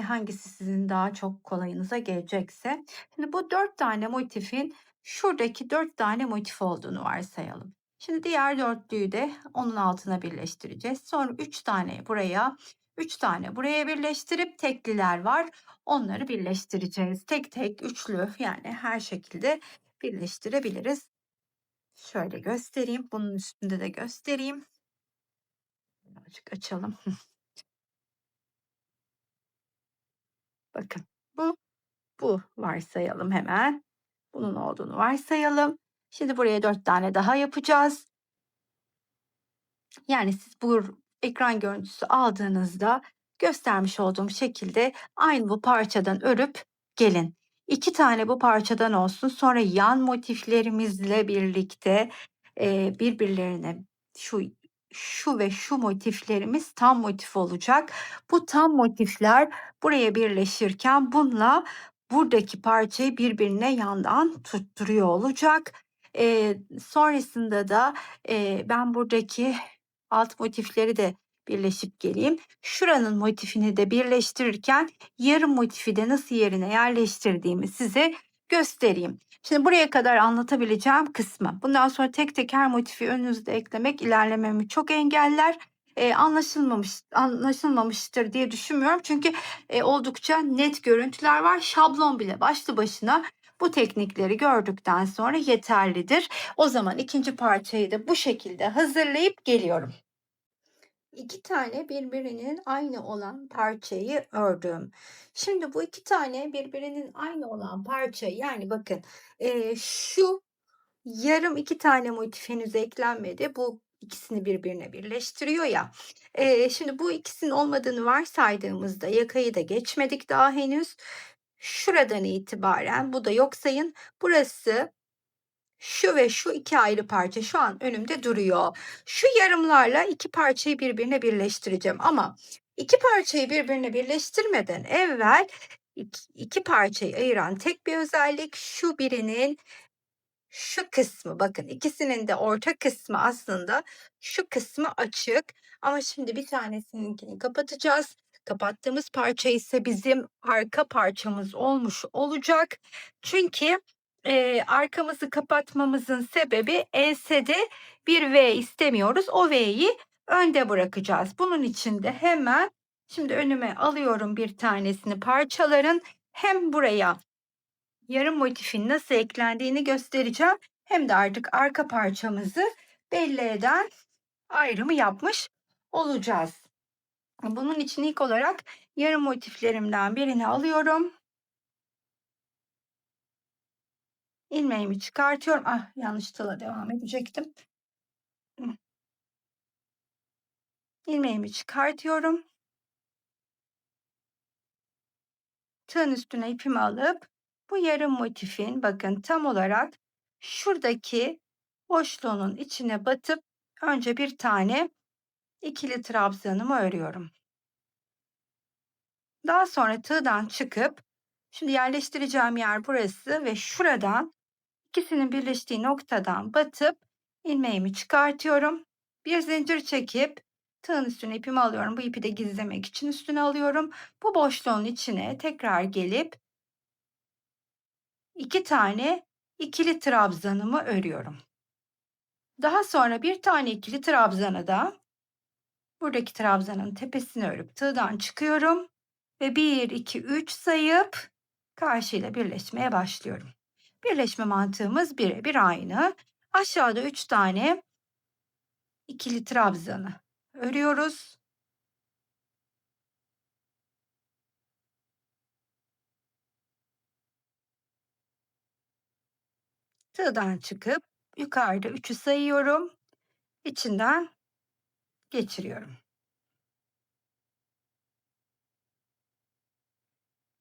[SPEAKER 2] Hangisi sizin daha çok kolayınıza gelecekse. Şimdi bu 4 tane motifin şuradaki 4 tane motif olduğunu varsayalım. Şimdi diğer dörtlüyü de onun altına birleştireceğiz. Sonra 3 tane buraya, 3 tane buraya birleştirip tekliler var. Onları birleştireceğiz. Tek tek üçlü yani her şekilde birleştirebiliriz. Şöyle göstereyim. Bunun üstünde de göstereyim. Birazcık açalım. Bakın bu varsayalım hemen. Bunun olduğunu varsayalım. Şimdi buraya 4 tane daha yapacağız. Yani siz bu ekran görüntüsü aldığınızda göstermiş olduğum şekilde aynı bu parçadan örüp gelin. 2 tane bu parçadan olsun. Sonra yan motiflerimizle birlikte, birbirlerine şu ve şu motiflerimiz tam motif olacak. Bu tam motifler buraya birleşirken bununla buradaki parçayı birbirine yandan tutturuyor olacak. Sonrasında da, ben buradaki alt motifleri de birleşip geleyim. Şuranın motifini de birleştirirken yarım motifi de nasıl yerine yerleştirdiğimi size göstereyim. Şimdi buraya kadar anlatabileceğim kısmı. Bundan sonra tek tek her motifi önünüzde eklemek ilerlememi çok engeller. Anlaşılmamıştır diye düşünmüyorum. Çünkü oldukça net görüntüler var. Şablon bile başlı başına bu teknikleri gördükten sonra yeterlidir. O zaman ikinci parçayı da bu şekilde hazırlayıp geliyorum. 2 tane birbirinin aynı olan parçayı ördüm. Şimdi bu 2 tane birbirinin aynı olan parçayı yani bakın, şu yarım 2 tane motif henüz eklenmedi. Bu ikisini birbirine birleştiriyor ya. Şimdi bu ikisinin olmadığını varsaydığımızda yakayı da geçmedik daha henüz. şuradan itibaren, bu da yok sayın, burası şu ve şu 2 ayrı parça şu an önümde duruyor. Şu yarımlarla 2 parçayı birbirine birleştireceğim ama 2 parçayı birbirine birleştirmeden evvel 2 parçayı ayıran tek bir özellik şu birinin şu kısmı, bakın ikisinin de orta kısmı aslında şu kısmı açık ama şimdi bir tanesininkini kapatacağız. Kapattığımız parça ise bizim arka parçamız olmuş olacak. Çünkü, arkamızı kapatmamızın sebebi ensede bir V istemiyoruz. O V'yi önde bırakacağız. Bunun için de hemen şimdi önüme alıyorum bir tanesini parçaların. Hem buraya yarım motifin nasıl eklendiğini göstereceğim. Hem de artık arka parçamızı belli eden ayrımı yapmış olacağız. Bunun için ilk olarak yarım motiflerimden birini alıyorum. İlmeğimi çıkartıyorum. Ah, yanlış tıla devam edecektim. İlmeğimi çıkartıyorum. Tığın üstüne ipimi alıp bu yarım motifin bakın tam olarak şuradaki boşluğunun içine batıp önce bir tane ikili trabzanımı örüyorum. Daha sonra tığdan çıkıp şimdi yerleştireceğim yer burası ve şuradan ikisinin birleştiği noktadan batıp ilmeğimi çıkartıyorum. Bir zincir çekip tığın üstüne ipimi alıyorum. Bu ipi de gizlemek için üstüne alıyorum. Bu boşluğun içine tekrar gelip iki tane ikili trabzanımı örüyorum. Daha sonra bir tane ikili trabzanı da buradaki trabzanın tepesine örüp tığdan çıkıyorum ve 1 2 3 sayıp karşıyla birleşmeye başlıyorum. Birleşme mantığımız birebir aynı. Aşağıda 3 tane ikili trabzanı örüyoruz. Tığdan çıkıp yukarıda 3'ü sayıyorum. İçinden geçiriyorum.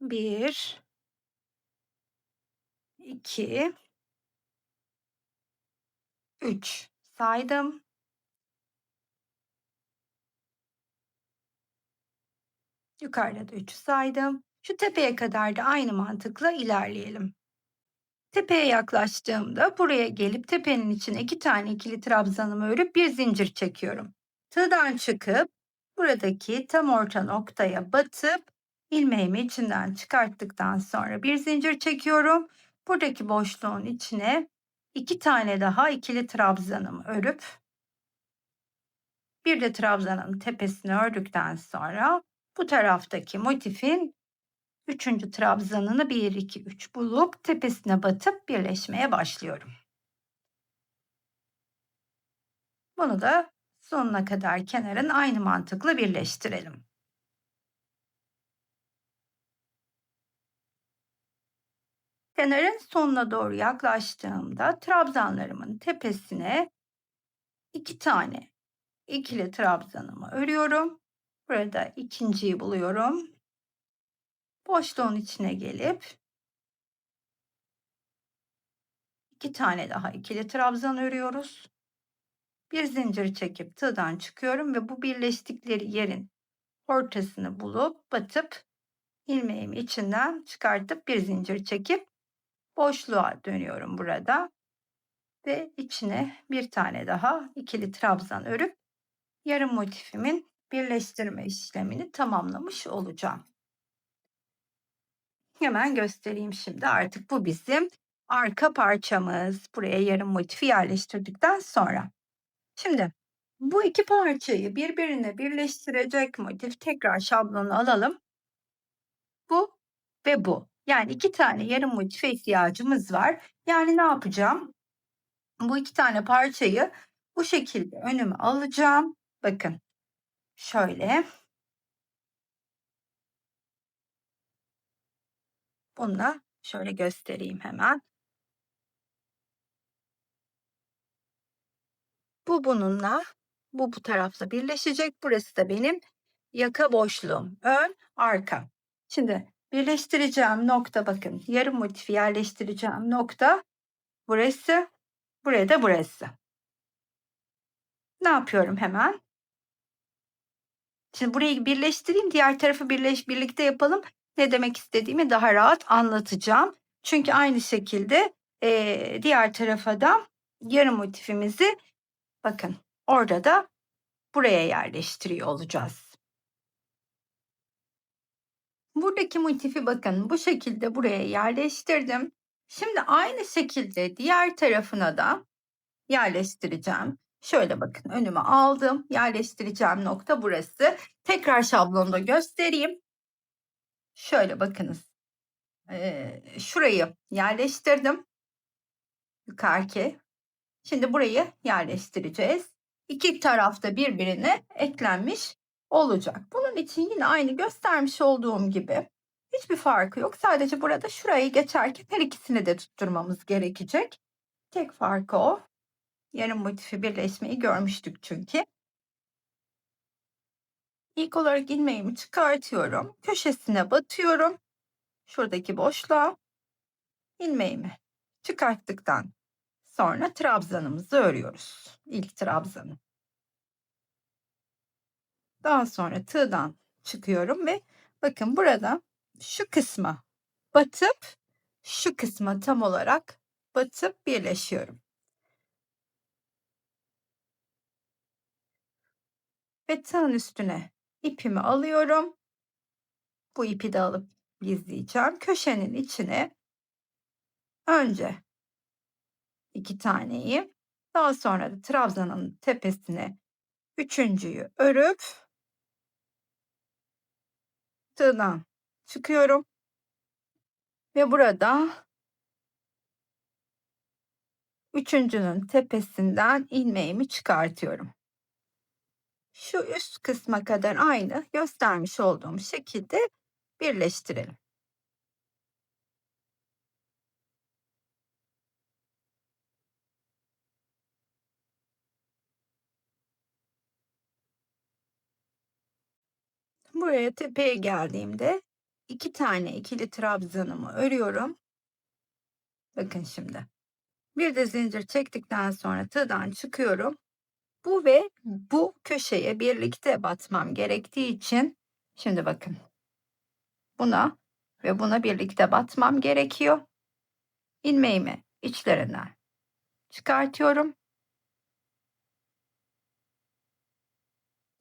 [SPEAKER 2] 1 2 3 saydım. Yukarıda da 3'ü saydım. Şu tepeye kadar da aynı mantıkla ilerleyelim. Tepeye yaklaştığımda buraya gelip tepenin içine 2 tane ikili trabzanımı örüp bir zincir çekiyorum. Tığdan çıkıp buradaki tam orta noktaya batıp ilmeğimi içinden çıkarttıktan sonra bir zincir çekiyorum. Buradaki boşluğun içine 2 tane daha ikili trabzanımı örüp bir de trabzanın tepesini ördükten sonra bu taraftaki motifin üçüncü trabzanını 1 2 3 bulup tepesine batıp birleşmeye başlıyorum. Bunu da sonuna kadar kenarın aynı mantıkla birleştirelim. Kenarın sonuna doğru yaklaştığımda trabzanlarımın tepesine 2 tane ikili trabzanımı örüyorum. Burada ikinciyi buluyorum. Boşluğun içine gelip 2 tane daha ikili trabzan örüyoruz. Bir zincir çekip tığdan çıkıyorum ve bu birleştikleri yerin ortasını bulup batıp ilmeğimi içinden çıkartıp bir zincir çekip boşluğa dönüyorum burada ve içine bir tane daha ikili trabzan örüp yarım motifimin birleştirme işlemini tamamlamış olacağım. Hemen göstereyim şimdi. Artık bu bizim arka parçamız. Buraya yarım motifi yerleştirdikten sonra. Şimdi bu iki parçayı birbirine birleştirecek motif tekrar şablonu alalım. Bu ve bu. Yani 2 tane yarım motife ihtiyacımız var. Yani ne yapacağım? Bu 2 tane parçayı bu şekilde önüme alacağım. Bakın şöyle. Bununla şöyle göstereyim hemen. Bu bununla bu tarafla birleşecek. Burası da benim yaka boşluğum. Ön, arka. Şimdi Birleştireceğim nokta bakın. Yarım motifi yerleştireceğim nokta burası. Buraya da burası. Ne yapıyorum hemen? Şimdi burayı birleştireyim, diğer tarafı birlikte yapalım. Ne demek istediğimi daha rahat anlatacağım. Çünkü aynı şekilde, diğer tarafa da yarım motifimizi bakın orada da buraya yerleştiriyor olacağız. Buradaki motifi bakın bu şekilde buraya yerleştirdim. Şimdi aynı şekilde diğer tarafına da yerleştireceğim. Şöyle bakın önüme aldım. Yerleştireceğim nokta burası. Tekrar şablonda göstereyim. Şöyle bakınız. Şurayı yerleştirdim. Yukarıki. Şimdi burayı yerleştireceğiz. İki tarafta birbirine eklenmiş olacak. Bunun için yine aynı göstermiş olduğum gibi hiçbir farkı yok. Sadece burada şurayı geçerken her ikisini de tutturmamız gerekecek. Tek farkı o. Yarım motifi birleşmeyi görmüştük çünkü. İlk olarak ilmeğimi çıkartıyorum. Köşesine batıyorum. Şuradaki boşluğa ilmeğimi çıkarttıktan sonra trabzanımızı örüyoruz. İlk trabzanı. Daha sonra tığdan çıkıyorum ve bakın burada şu kısma batıp şu kısma tam olarak batıp birleşiyorum. Ve tığın üstüne ipimi alıyorum. Bu ipi de alıp gizleyeceğim. Köşenin içine önce 2 taneyi, daha sonra da trabzanın tepesine üçüncüyü örüp tığdan çıkıyorum ve burada üçüncünün tepesinden ilmeğimi çıkartıyorum. Şu üst kısma kadar aynı göstermiş olduğum şekilde birleştirelim. Buraya tepeye geldiğimde 2 tane ikili trabzanımı örüyorum. Bakın şimdi. Bir de zincir çektikten sonra tığdan çıkıyorum. Bu ve bu köşeye birlikte batmam gerektiği için şimdi bakın. Buna ve buna birlikte batmam gerekiyor. İlmeğimi içlerinden çıkartıyorum.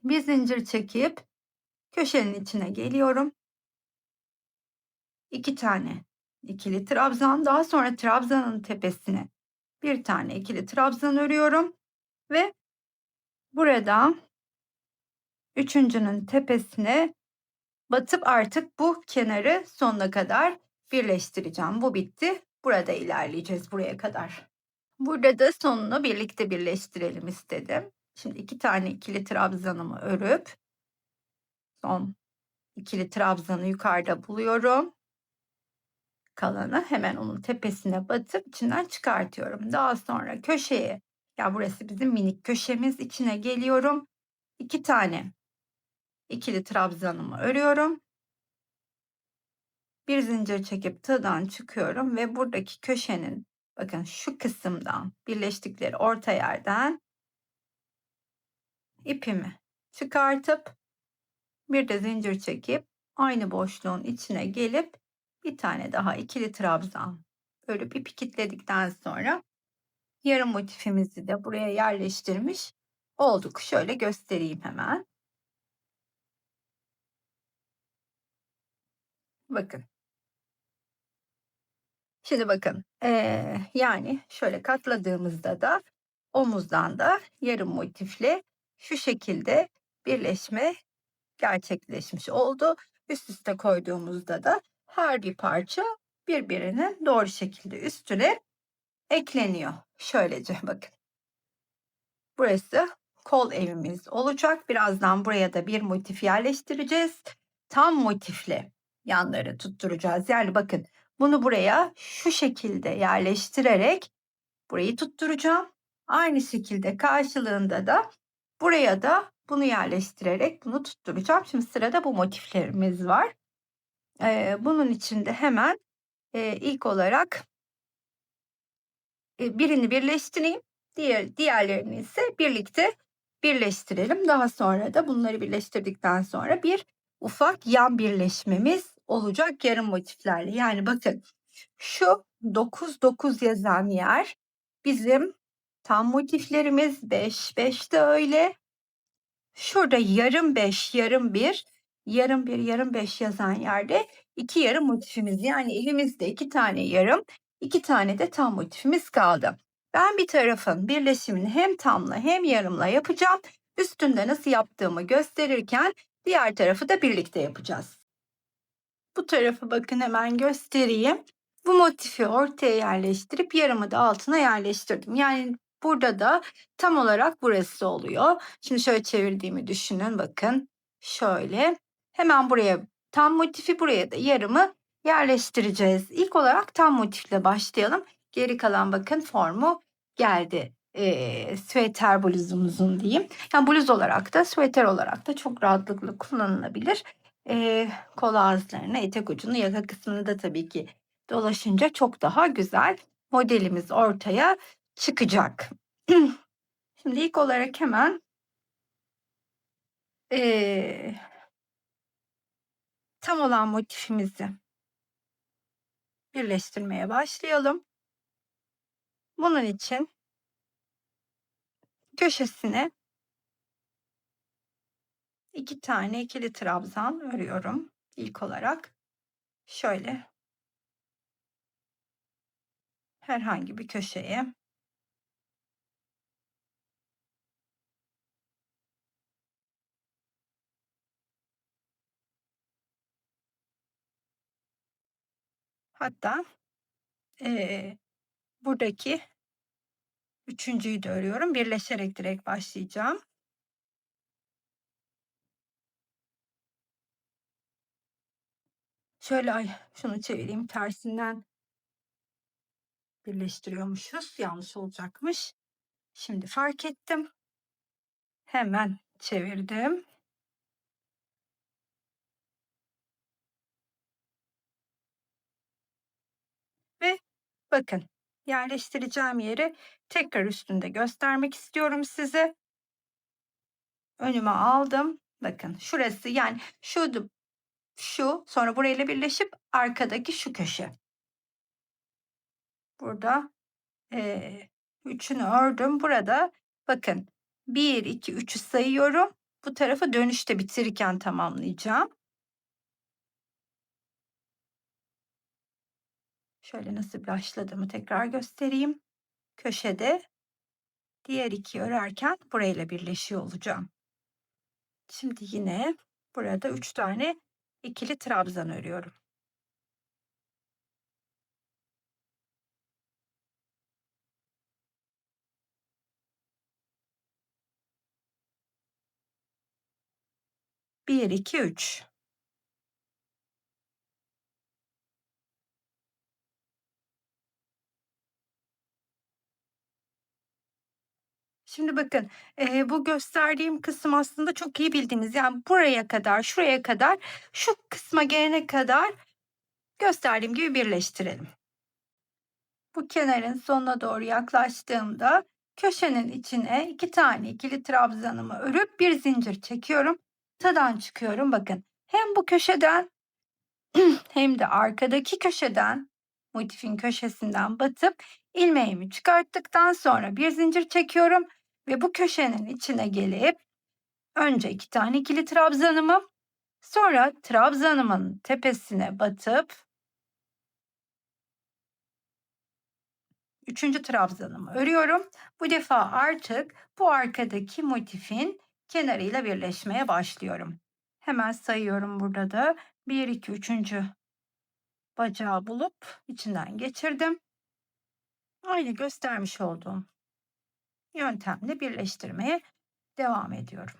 [SPEAKER 2] Bir zincir çekip köşenin içine geliyorum. 2 tane ikili trabzan, daha sonra trabzanın tepesine bir tane ikili trabzan örüyorum ve burada üçüncünün tepesine batıp artık bu kenarı sonuna kadar birleştireceğim. Bu bitti. Burada ilerleyeceğiz buraya kadar. Burada da sonunu birlikte birleştirelim istedim. Şimdi 2 tane ikili trabzanımı örüp son ikili trabzanı yukarıda buluyorum. Kalanı hemen onun tepesine batıp içinden çıkartıyorum. Daha sonra köşeye, ya burası bizim minik köşemiz, içine geliyorum. 2 tane ikili trabzanımı örüyorum. Bir zincir çekip tığdan çıkıyorum ve buradaki köşenin bakın şu kısımdan birleştikleri orta yerden ipimi çıkartıp bir de zincir çekip aynı boşluğun içine gelip bir tane daha ikili trabzan örüp ipi kilitledikten sonra yarım motifimizi de buraya yerleştirmiş olduk. Şöyle göstereyim hemen. Bakın. Şimdi bakın. Yani şöyle katladığımızda da omuzdan da yarım motifle şu şekilde birleşme gerçekleşmiş oldu. Üst üste koyduğumuzda da her bir parça birbirinin doğru şekilde üstüne ekleniyor. Şöylece bakın. Burası kol evimiz olacak. Birazdan buraya da bir motif yerleştireceğiz. Tam motifle yanları tutturacağız. Yani bakın bunu buraya şu şekilde yerleştirerek burayı tutturacağım. Aynı şekilde karşılığında da buraya da bunu yerleştirerek bunu tutturacağım. Şimdi sırada bu motiflerimiz var. Bunun için de hemen, ilk olarak, birini birleştireyim, diğerlerini ise birlikte birleştirelim. Daha sonra da bunları birleştirdikten sonra bir ufak yan birleşmemiz olacak yarım motiflerle. Yani bakın, şu 9 9 yazan yer bizim tam motiflerimiz, 5 5 de öyle. Şurada yarım 5 yarım bir, yarım bir yarım 5 yazan yerde 2 yarım motifimiz, yani elimizde 2 tane yarım, 2 tane de tam motifimiz kaldı. Ben bir tarafın birleşimini hem tamla hem yarımla yapacağım. Üstünde nasıl yaptığımı gösterirken diğer tarafı da birlikte yapacağız. Bu tarafı bakın hemen göstereyim. Bu motifi ortaya yerleştirip yarımı da altına yerleştirdim. Yani burada da tam olarak burası oluyor. Şimdi şöyle çevirdiğimi düşünün, bakın. Şöyle. Hemen buraya tam motifi, buraya da yarımı yerleştireceğiz. İlk olarak tam motifle başlayalım. Geri kalan bakın formu geldi. Süeter bluzumuzun diyeyim. Yani bluz olarak da süeter olarak da çok rahatlıkla kullanılabilir. Kol ağızlarını, etek ucunu, yaka kısmını da tabii ki dolaşınca çok daha güzel modelimiz ortaya çıkacak. Şimdi ilk olarak hemen, eee, tam olan motifimizi birleştirmeye başlayalım. Bunun için köşesine 2 tane ikili trabzan örüyorum ilk olarak. Şöyle herhangi bir köşeye. Hatta, eee, buradaki üçüncüyü de örüyorum. Birleşerek direkt başlayacağım. Şöyle, ay, şunu çevireyim, tersinden birleştiriyormuşuz. Yanlış olacakmış. Şimdi fark ettim. Hemen çevirdim ve bakın, yerleştireceğim yeri tekrar üstünde göstermek istiyorum size. Önüme aldım. Bakın şurası, yani şu, sonra burayla birleşip arkadaki şu köşe. Burada, eee, 3'ünü ördüm. Burada bakın, 1, 2, 3'ü sayıyorum. Bu tarafı dönüşte bitirirken tamamlayacağım. Şöyle nasıl başladığımı tekrar göstereyim. Köşede diğer 2'yi örerken burayla birleşiyor olacağım. Şimdi yine burada 3 tane ikili trabzan örüyorum. Bir 2 3. Şimdi bakın, bu gösterdiğim kısım aslında çok iyi bildiğiniz, yani buraya kadar, şuraya kadar, şu kısma gelene kadar gösterdiğim gibi birleştirelim. Bu kenarın sonuna doğru yaklaştığımda köşenin içine 2 tane ikili trabzanımı örüp bir zincir çekiyorum. Ortadan çıkıyorum bakın. Hem bu köşeden hem de arkadaki köşeden, motifin köşesinden batıp ilmeğimi çıkarttıktan sonra bir zincir çekiyorum ve bu köşenin içine gelip önce 2 tane ikili trabzanımı, sonra trabzanımın tepesine batıp üçüncü trabzanımı örüyorum. Bu defa artık bu arkadaki motifin kenarıyla birleşmeye başlıyorum. Hemen sayıyorum burada da. 1 2 üçüncü bacağı bulup içinden geçirdim. Aynı göstermiş olduğum yöntemle birleştirmeye devam ediyorum.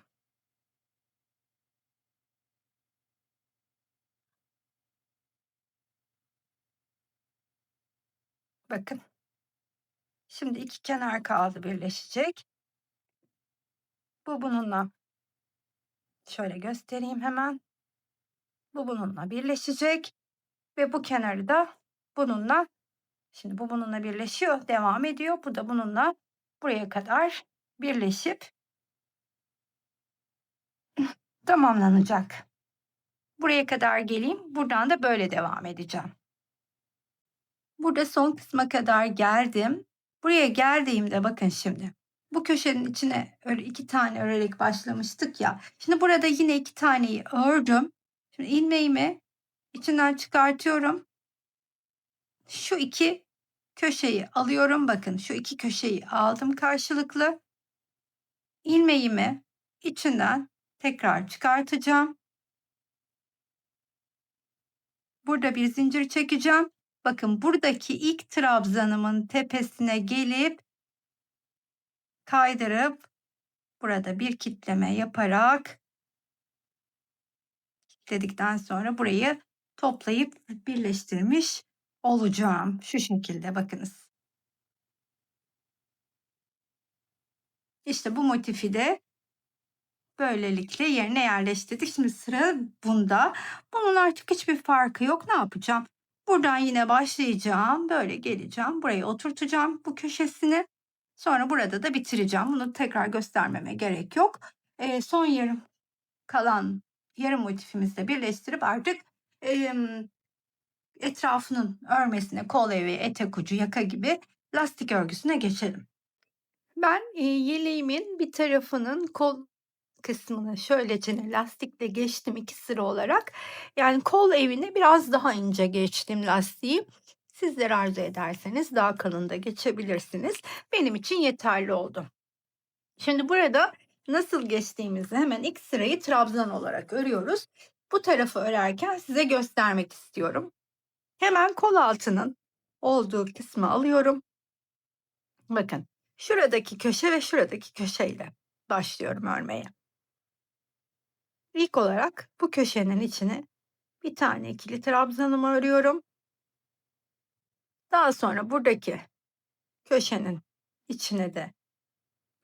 [SPEAKER 2] Bakın, şimdi iki kenar kaldı birleşecek. Bu bununla, şöyle göstereyim hemen. Bu bununla birleşecek ve bu kenarı da bununla, şimdi bu bununla birleşiyor, devam ediyor. Bu da bununla buraya kadar birleşip tamamlanacak. Buraya kadar geleyim. Buradan da böyle devam edeceğim. Burada son kısma kadar geldim. Buraya geldiğimde bakın şimdi. Bu köşenin içine öyle 2 tane örerek başlamıştık ya. Şimdi burada yine 2 taneyi ördüm. Şimdi ilmeğimi içinden çıkartıyorum. Şu 2 köşeyi alıyorum. Bakın şu 2 köşeyi aldım karşılıklı. İlmeğimi içinden tekrar çıkartacağım. Burada bir zincir çekeceğim. Bakın buradaki ilk trabzanımın tepesine gelip kaydırıp burada bir kitleme yaparak kitledikten sonra burayı toplayıp birleştirmiş olacağım. Şu şekilde bakınız. İşte bu motifi de böylelikle yerine yerleştirdik. Şimdi sıra bunda. Bunun artık hiçbir farkı yok. Ne yapacağım? Buradan yine başlayacağım. Böyle geleceğim. Buraya oturtacağım bu köşesini. Sonra burada da bitireceğim. Bunu tekrar göstermeme gerek yok. Son yarım kalan yarım motifimizle birleştirip artık etrafının örmesine, kol evi, etek ucu, yaka gibi lastik örgüsüne geçelim. Ben yeleğimin bir tarafının kol kısmını şöylecene lastikle geçtim 2 sıra olarak. Yani kol evine biraz daha ince geçtim lastiği. Sizler arzu ederseniz daha kalın da geçebilirsiniz. Benim için yeterli oldu. Şimdi burada nasıl geçtiğimizi hemen ilk sırayı trabzan olarak örüyoruz. Bu tarafı örerken size göstermek istiyorum. Hemen kol altının olduğu kısmı alıyorum. Bakın şuradaki köşe ve şuradaki köşeyle başlıyorum örmeye. İlk olarak bu köşenin içine bir tane ikili trabzanımı örüyorum. Daha sonra buradaki köşenin içine de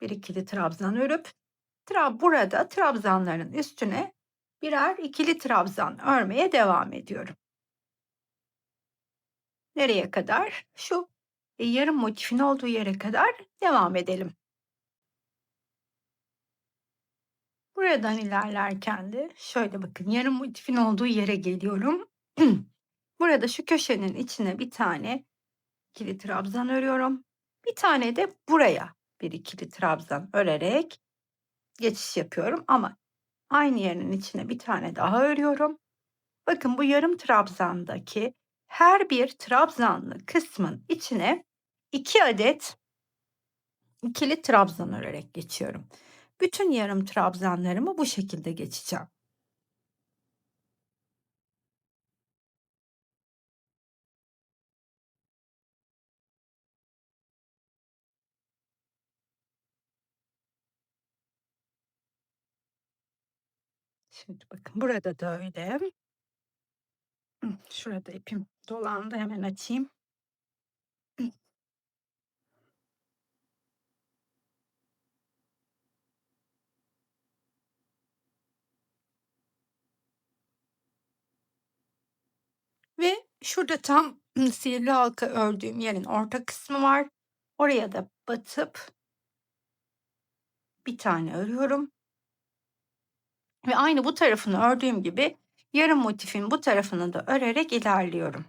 [SPEAKER 2] bir ikili trabzan örüp burada trabzanların üstüne birer ikili trabzan örmeye devam ediyorum. Nereye kadar? Şu yarım motifin olduğu yere kadar devam edelim. Buradan ilerlerken de şöyle bakın yarım motifin olduğu yere geliyorum. Burada şu köşenin içine bir tane ikili trabzan örüyorum. Bir tane de buraya bir ikili trabzan örerek geçiş yapıyorum ama aynı yerin içine bir tane daha örüyorum. Bakın bu yarım trabzandaki her bir trabzanlı kısmın içine 2 adet ikili trabzan örerek geçiyorum. Bütün yarım trabzanlarımı bu şekilde geçeceğim. Şimdi bakın burada da öyle. Şurada ipim dolandı, hemen açayım. Ve şurada tam sihirli halka ördüğüm yerin orta kısmı var. Oraya da batıp bir tane örüyorum. Ve aynı bu tarafını ördüğüm gibi yarım motifin bu tarafını da örerek ilerliyorum.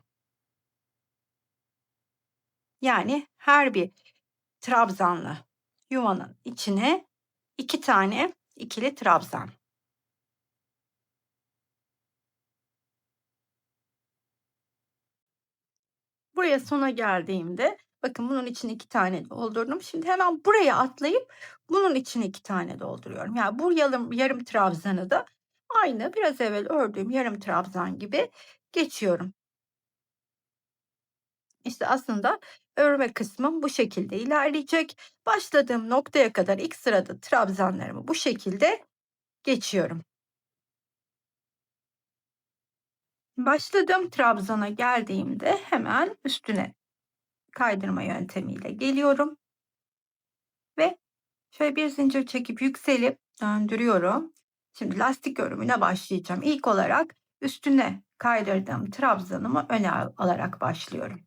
[SPEAKER 2] Yani her bir trabzanlı yuvanın içine 2 tane ikili trabzan. Buraya sona geldiğimde bakın bunun için 2 tane doldurdum. Şimdi hemen buraya atlayıp bunun için 2 tane dolduruyorum. Yani bu yarım trabzanı da aynı biraz evvel ördüğüm yarım trabzan gibi geçiyorum. İşte aslında örme kısmım bu şekilde ilerleyecek. Başladığım noktaya kadar ilk sırada trabzanlarımı bu şekilde geçiyorum. Başladığım trabzana geldiğimde hemen üstüne kaydırma yöntemiyle geliyorum ve şöyle bir zincir çekip yükselip döndürüyorum. Şimdi lastik örümüne başlayacağım. İlk olarak üstüne kaydırdığım trabzanımı öne alarak başlıyorum.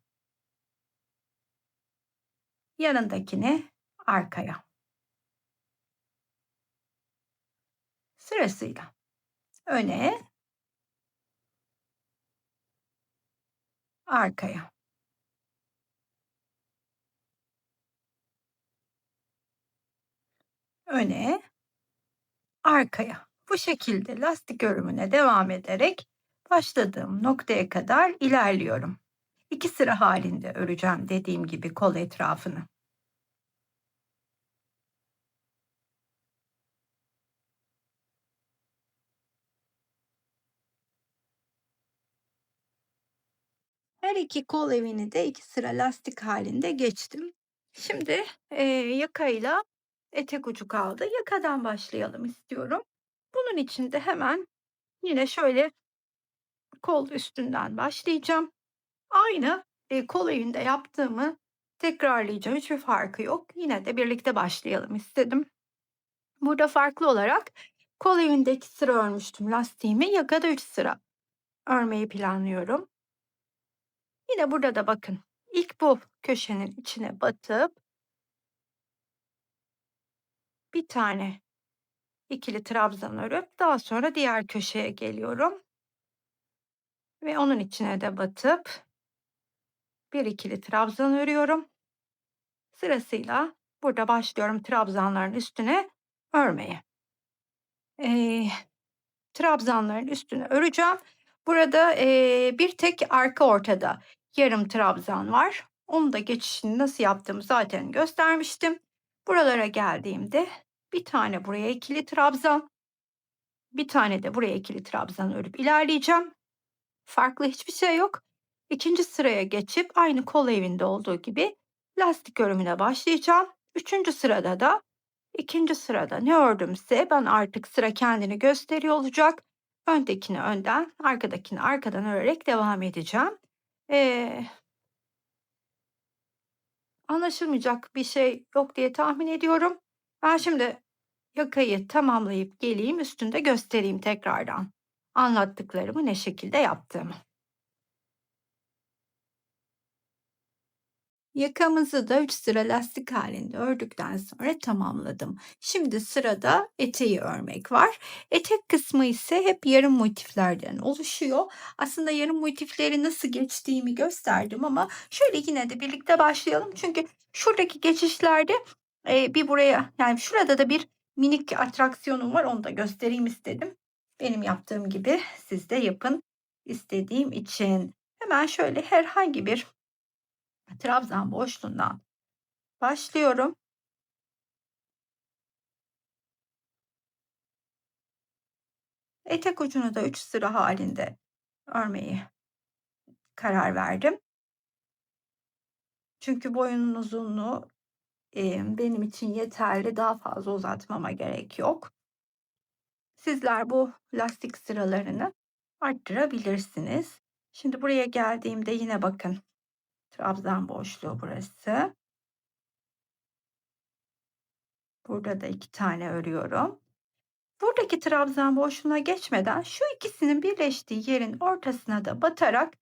[SPEAKER 2] Yanındakini arkaya. Sırasıyla öne, arkaya, öne, arkaya. Bu şekilde lastik örümüne devam ederek başladığım noktaya kadar ilerliyorum. 2 sıra halinde öreceğim dediğim gibi kol etrafını. Her iki kol evini de 2 sıra lastik halinde geçtim. Şimdi, yakayla etek ucu kaldı. Yakadan başlayalım istiyorum. Bunun için de hemen yine şöyle kol üstünden başlayacağım. Aynı, kol evinde yaptığımı tekrarlayacağım. Hiçbir farkı yok. Yine de birlikte başlayalım istedim. Burada farklı olarak kol evinde 2 sıra örmüştüm lastiğimi. Yakada 3 sıra örmeyi planlıyorum. Yine burada da bakın, ilk bu köşenin içine batıp bir tane ikili trabzan örüp daha sonra diğer köşeye geliyorum ve onun içine de batıp bir ikili trabzan örüyorum. Sırasıyla burada başlıyorum trabzanların üstüne örmeye. Eee, Trabzanların üstüne öreceğim. Burada, bir tek arka ortada yarım trabzan var. Onu da geçişini nasıl yaptığımı zaten göstermiştim. Buralara geldiğimde bir tane buraya ikili trabzan, bir tane de buraya ikili trabzan örüp ilerleyeceğim. Farklı hiçbir şey yok. İkinci sıraya geçip aynı kol evinde olduğu gibi lastik örümüne başlayacağım. Üçüncü sırada da ikinci sırada ne ördümse ben artık sıra kendini gösteriyor olacak. Öndekini önden, arkadakini arkadan örerek devam edeceğim. Eee, Anlaşılmayacak bir şey yok diye tahmin ediyorum. Ben şimdi yakayı tamamlayıp geleyim, üstünde göstereyim tekrardan anlattıklarımı ne şekilde yaptığımı. Yakamızı da 3 sıra lastik halinde ördükten sonra tamamladım. Şimdi sırada eteği örmek var. Etek kısmı ise hep yarım motiflerden oluşuyor. Aslında yarım motifleri nasıl geçtiğimi gösterdim ama şöyle yine de birlikte başlayalım. Çünkü şuradaki geçişlerde bir buraya yani şurada da bir minik atraksiyonum var. Onu da göstereyim istedim. Benim yaptığım gibi siz de yapın istediğim için. Hemen şöyle herhangi bir trabzan boşluğundan başlıyorum. Etek ucunu da 3 sıra halinde örmeyi karar verdim. Çünkü boyunun uzunluğu, benim için yeterli. Daha fazla uzatmama gerek yok. Sizler bu lastik sıralarını arttırabilirsiniz. Şimdi buraya geldiğimde yine bakın trabzan boşluğu burası. Burada da 2 tane örüyorum. Buradaki trabzan boşluğuna geçmeden şu ikisinin birleştiği yerin ortasına da batarak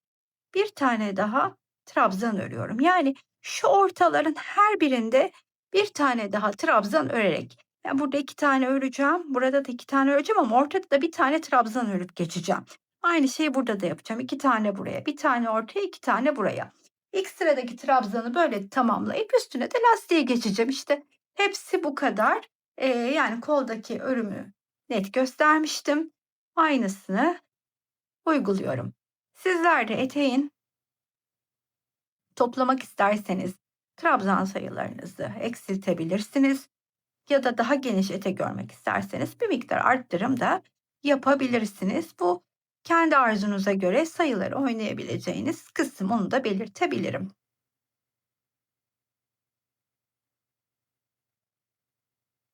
[SPEAKER 2] bir tane daha trabzan örüyorum. Yani şu ortaların her birinde bir tane daha trabzan örerek. Yani burada 2 tane öreceğim. Burada da 2 tane öreceğim ama ortada da bir tane trabzan örüp geçeceğim. Aynı şeyi burada da yapacağım. 2 tane buraya, bir tane ortaya, 2 tane buraya. İlk sıradaki trabzanı böyle tamamlayıp üstüne de lastiğe geçeceğim. İşte hepsi bu kadar. Yani koldaki örümü net göstermiştim. Aynısını uyguluyorum. Sizler de eteğin toplamak isterseniz trabzan sayılarınızı eksiltebilirsiniz ya da daha geniş etek görmek isterseniz bir miktar arttırım da yapabilirsiniz. Bu kendi arzunuza göre sayıları oynayabileceğiniz kısım, onu da belirtebilirim.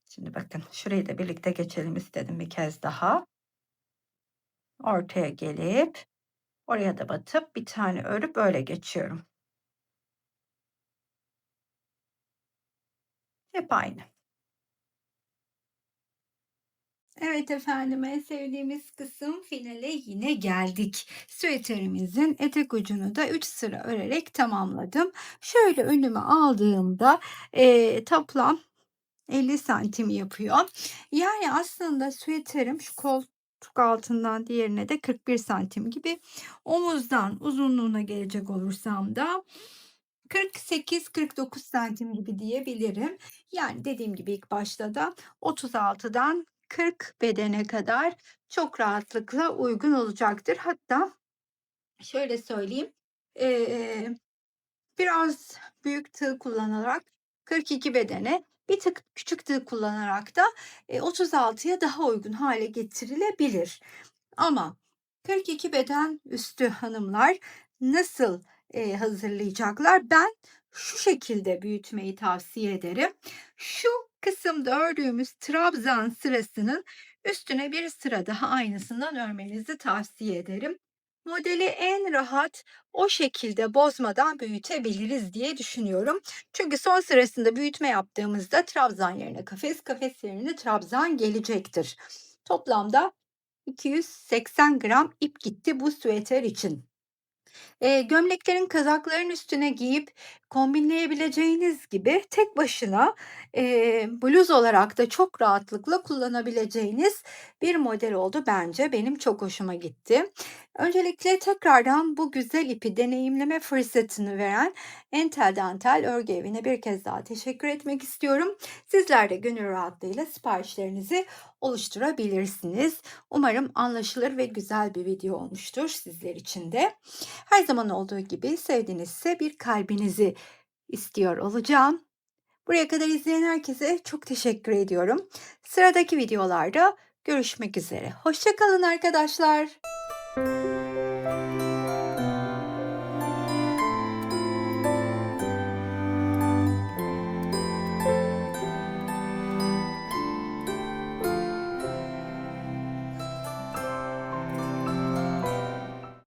[SPEAKER 2] Şimdi bakın şurayı da birlikte geçelim istedim bir kez daha. Ortaya gelip oraya da batıp bir tane örüp öyle geçiyorum. Hep aynı.
[SPEAKER 1] Evet efendim, en sevdiğimiz kısım finale yine geldik. Süveterimizin etek ucunu da 3 sıra örerek tamamladım. Şöyle önüme aldığımda toplam 50 santim yapıyor. Yani aslında süveterim şu koltuk altından diğerine de 41 santim gibi. Omuzdan uzunluğuna gelecek olursam da 48-49 santim gibi diyebilirim. Yani dediğim gibi ilk başta da 36'dan 40 bedene kadar çok rahatlıkla uygun olacaktır. Hatta şöyle söyleyeyim, eee, biraz büyük tığ kullanarak 42 bedene, bir tık küçük tığ kullanarak da 36'ya daha uygun hale getirilebilir. Ama 42 beden üstü hanımlar nasıl, hazırlayacaklar? Ben şu şekilde büyütmeyi tavsiye ederim. Şu kısımda ördüğümüz trabzan sırasının üstüne bir sıra daha aynısından örmenizi tavsiye ederim. Modeli en rahat o şekilde bozmadan büyütebiliriz diye düşünüyorum. Çünkü son sırasında büyütme yaptığımızda trabzan yerine kafes, kafes yerine trabzan gelecektir. Toplamda 280 gram ip gitti bu süveter için. Gömleklerin, kazakların üstüne giyip kombinleyebileceğiniz gibi tek başına, bluz olarak da çok rahatlıkla kullanabileceğiniz bir model oldu bence. Benim çok hoşuma gitti. Öncelikle tekrardan bu güzel ipi deneyimleme fırsatını veren Entel Dantel Örgü Evi'ne bir kez daha teşekkür etmek istiyorum. Sizler de gönül rahatlığıyla siparişlerinizi oluşturabilirsiniz. Umarım anlaşılır ve güzel bir video olmuştur sizler için de. Her zaman olduğu gibi sevdiğinizse bir kalbinizi istiyor olacağım. Buraya kadar izleyen herkese çok teşekkür ediyorum. Sıradaki videolarda görüşmek üzere. Hoşça kalın arkadaşlar.